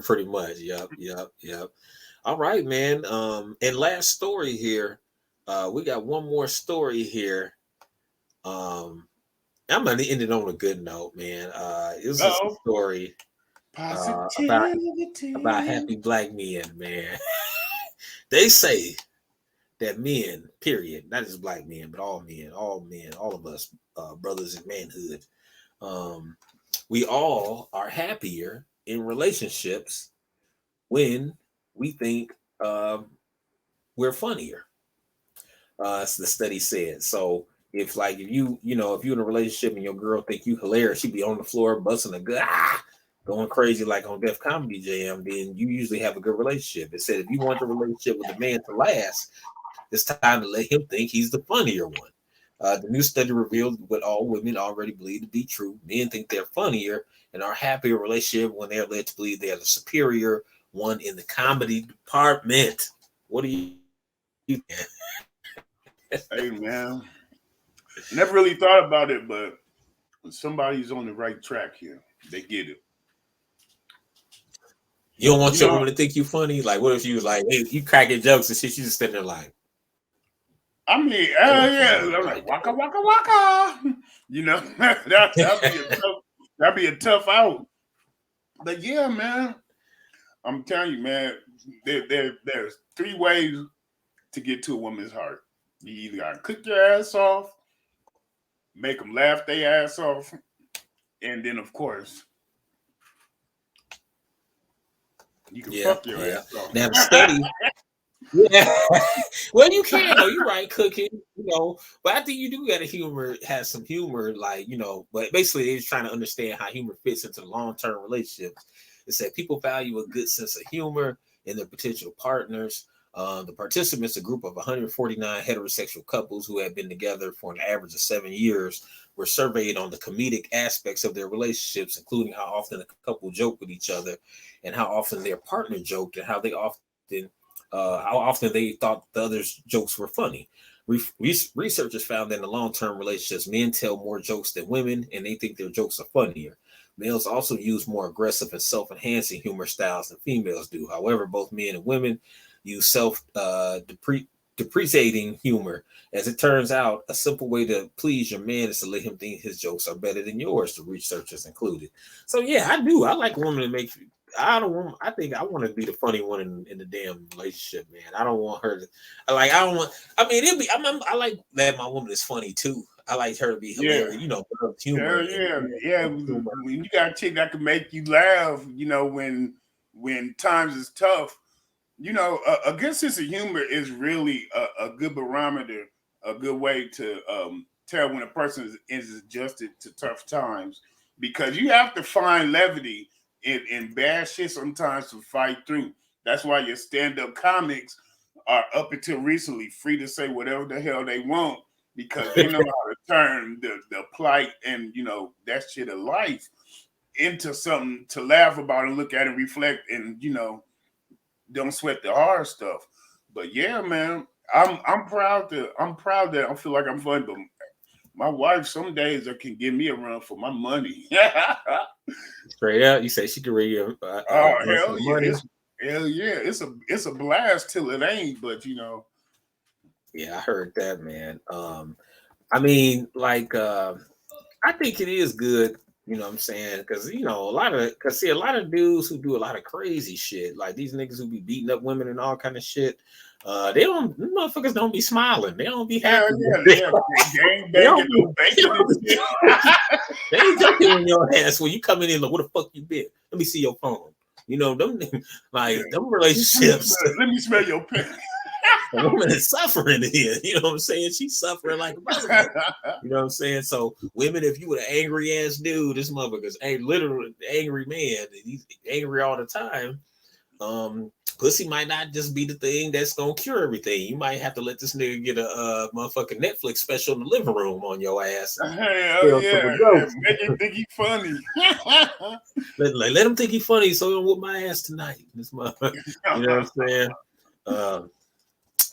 Pretty much. Yep, yep, yep. All right, man. And last story here. We got one more story here. Um, I'm gonna end it on a good note, man. This is a Oh, story about positivity. happy black men, man. They say that men, period, not just black men, but all men, all of us, brothers in manhood, um, we all are happier in relationships when we think we're funnier. As the study said. So if you're in a relationship and your girl think you hilarious, she be on the floor busting a good going crazy like on Def Comedy Jam, then you usually have a good relationship. It said if you want the relationship with the man to last, it's time to let him think he's the funnier one. The new study revealed what all women already believe to be true. Men think they're funnier and are happier in a relationship when they're led to believe they're the superior one in the comedy department. What do you think? Hey man, never really thought about it, but somebody's on the right track here. They get it. You don't want You your know, woman to think you funny? Like, what if she was like, hey, you cracking jokes and shit? She's just sitting there like, I mean, that wasn't yeah, funny. I'm Right like there. waka waka waka. You know, that'd be a tough out. But yeah, man, I'm telling you, man, there's three ways to get to a woman's heart. You either gotta cook your ass off, make them laugh their ass off, and then of course you can Yeah, fuck your yeah. ass off. Now the study, yeah. Well, you can though. You're right, cooking. But I think you do got to has some humor, like But basically, they're just trying to understand how humor fits into the long term relationships. It said people value a good sense of humor in their potential partners. The participants, a group of 149 heterosexual couples who had been together for an average of 7 years, were surveyed on the comedic aspects of their relationships, including how often the couple joked with each other, and how often their partner joked, and how often they thought the other's jokes were funny. Researchers found that in the long-term relationships, men tell more jokes than women, and they think their jokes are funnier. Males also use more aggressive and self-enhancing humor styles than females do. However, both men and women use depreciating humor. As it turns out, a simple way to please your man is to let him think his jokes are better than yours, the researchers included. So yeah, I do. I like a woman to make. I don't want. I think I want to be the funny one in the damn relationship, man. I don't want her to. I don't want. I mean, it'd be. I like that my woman is funny too. I like her to be Yeah, hilarious. Humor hell and yeah, yeah. humor. When you got a chick that can make you laugh, when when times is tough, you know, a good sense of humor is really a good barometer, a good way to tell when a person is adjusted to tough times, because you have to find levity in bad shit sometimes to fight through. That's why your stand-up comics are up until recently free to say whatever the hell they want, because they know how to turn the plight and, you know, that shit of life into something to laugh about and look at and reflect, and, you know, don't sweat the hard stuff. But yeah, man, I'm proud that I feel like I'm funny. But my wife, some days can give me a run for my money. Straight out, you say she can read you Oh run for hell the yeah, money. it's a blast till it ain't. But you know, Yeah, I heard that, man. I mean, like, I think it is good. You know what I'm saying? Because you know, a lot of dudes who do a lot of crazy shit, like these niggas who be beating up women and all kind of shit. They don't, them motherfuckers don't be smiling. They don't be hell happy. yeah, gang They banging, don't no be, bacon and shit. they ain't joking on your ass when you come in like, where the fuck you been? Let me see your phone. You know, them Yeah. like them relationships. Let me smell your pen. A woman is suffering here. You know what I'm saying? She's suffering like a motherfucker. You know what I'm saying? So women, if you were an angry ass dude, this motherfucker's a literal angry man, and he's angry all the time. Pussy might not just be the thing that's gonna cure everything. You might have to let this nigga get a motherfucking Netflix special in the living room on your ass. Hell Tell yeah, some jokes. make him think he funny. Let him think he funny, so he'll whoop my ass tonight. This motherfucker. You know what I'm saying?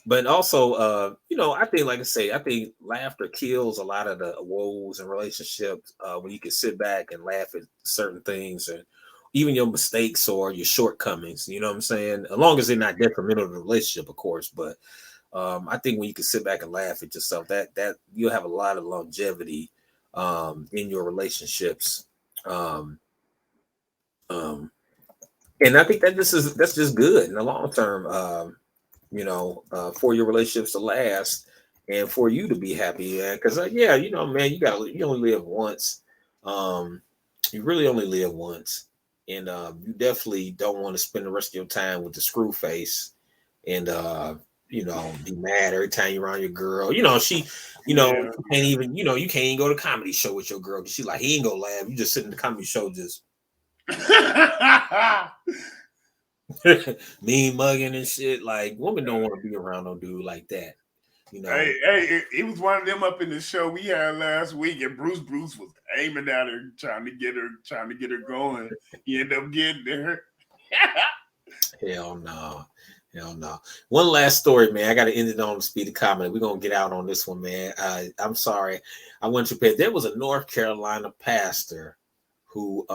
But also, you know, I think, like I say, I think laughter kills a lot of the woes in relationships when you can sit back and laugh at certain things and even your mistakes or your shortcomings. You know what I'm saying? As long as they're not detrimental to the relationship, of course. But I think when you can sit back and laugh at yourself, that you'll have a lot of longevity in your relationships. Um, um, and I think that's just good in the long term. You know, for your relationships to last and for you to be happy. Because yeah, you know, man, you only live once. Um, you really only live once, and you definitely don't want to spend the rest of your time with the screw face and you know, be mad every time you're around your girl. You know, you know, Yeah. you can't even, you know, you can't even go to a comedy show with your girl because she like, he ain't gonna laugh. You just sit in the comedy show just mean mugging and shit. Like, women don't want to be around no dude like that. You know, Hey, it was one of them up in the show we had last week, and Bruce was aiming at her, trying to get her going. He ended up getting her. hell no. Hell no. One last story, man. I got to end it on the speed of comedy. We're going to get out on this one, man. I'm sorry. I went to bed. There was a North Carolina pastor who,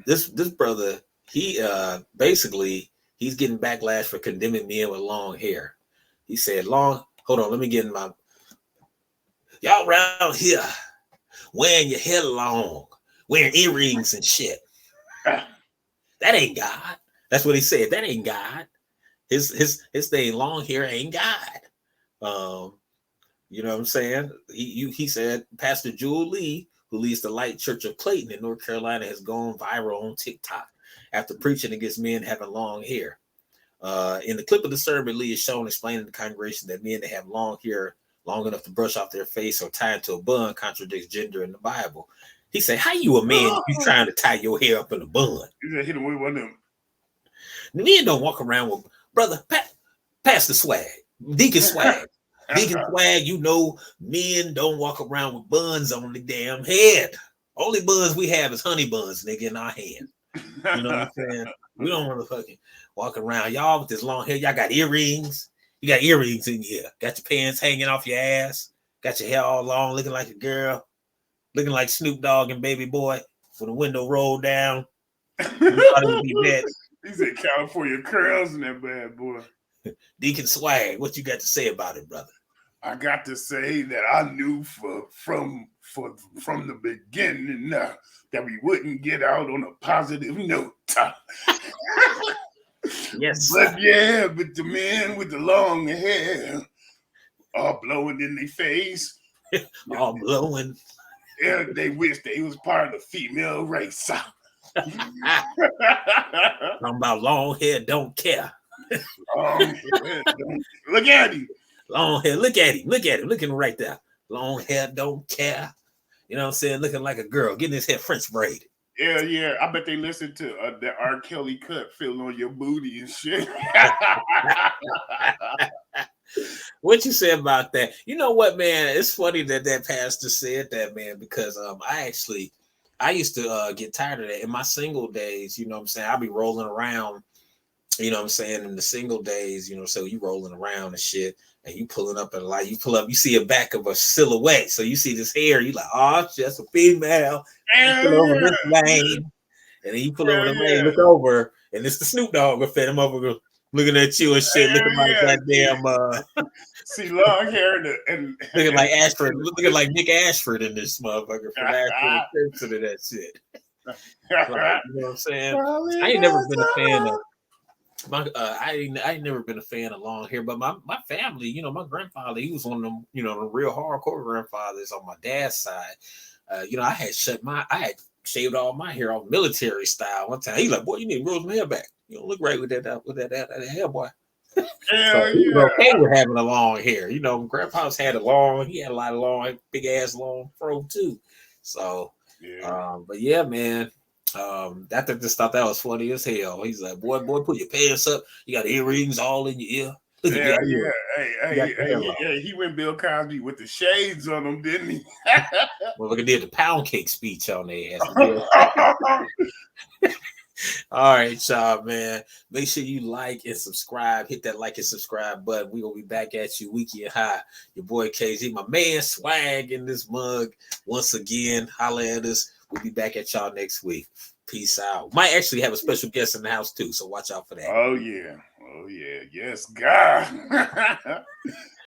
this brother, he basically, he's getting backlash for condemning men with long hair. He said, hold on, let me get in my, y'all around here wearing your hair long, wearing earrings and shit. That ain't God. That's what he said. That ain't God. His thing, long hair ain't God. You know what I'm saying? He said Pastor Jewel Lee, who leads the Light Church of Clayton in North Carolina, has gone viral on TikTok after preaching against men having long hair. In the clip of the sermon, Lee is shown explaining to the congregation that men that have long hair long enough to brush off their face or tie into a bun contradicts gender in the Bible. He said, "How you a man? You trying to tie your hair up in a bun?" He just hit him with one of them. The men don't walk around with brother. Pass the swag, Deacon swag. Deacon swag, you know, men don't walk around with buns on the damn head. Only buns we have is honey buns, nigga, in our hand. You know what I'm saying? We don't want to fucking walk around. Y'all with this long hair, y'all got earrings. You got earrings in here. Got your pants hanging off your ass. Got your hair all long, looking like a girl. Looking like Snoop Dogg and Baby Boy with the window rolled down. You thought it would be bad. He said California curls and that bad boy. Deacon Swag, what you got to say about it, brother? I got to say that I knew from the beginning that we wouldn't get out on a positive note. Yes. But yeah, but the men with the long hair all blowing in their face. All blowing. Yeah, they wish they was part of the female race. Talking about long hair, don't care. Oh, yeah, look at him. Long hair, look at him. Look at him. Look at him right there. Long hair, don't care. You know what I'm saying? Looking like a girl, getting his hair French braided. Yeah, yeah. I bet they listen to the R. Kelly cut, "Feel on Your Booty" and shit. What you say about that? You know what, man? It's funny that that pastor said that, man, because I used to get tired of that in my single days. You know what I'm saying? I'll be rolling around. You know what I'm saying? In the single days, you know, so you rolling around and shit, and you pulling up in the light. You pull up, you see a back of a silhouette. So you see this hair, you like, oh, it's just a female. You pull over this lane, and then you pull over the lane, look over, and it's the Snoop Dogg effect. I'm over looking at you and shit, looking like goddamn see long hair and looking like Ashford, looking like Nick Ashford in this motherfucker from Ashford and Simpson and that shit. Like, you know what I'm saying? I ain't never been a fan of I ain't never been a fan of long hair, but my family, you know, my grandfather, he was one of them, you know, the real hardcore grandfathers on my dad's side. You know, I had shaved all my hair off military style one time. He like, boy, you need to grow some hair back. You don't look right with that hair, boy. So he was okay with having a long hair. You know, grandpa's he had a lot of long, big ass long fro too. So but yeah, man. That just thought that was funny as hell. He's like, boy, put your pants up. You got earrings all in your ear. Look at that. Hey, he went Bill Cosby with the shades on him, didn't he? Well, look at the pound cake speech on their ass. All right, y'all, man. Make sure you like and subscribe. Hit that like and subscribe button. We're gonna be back at you weekend high. Your boy KZ, my man Swag in this mug. Once again, holla at us. We'll be back at y'all next week. Peace out. Might actually have a special guest in the house too, so watch out for that. Oh yeah. Yes, God.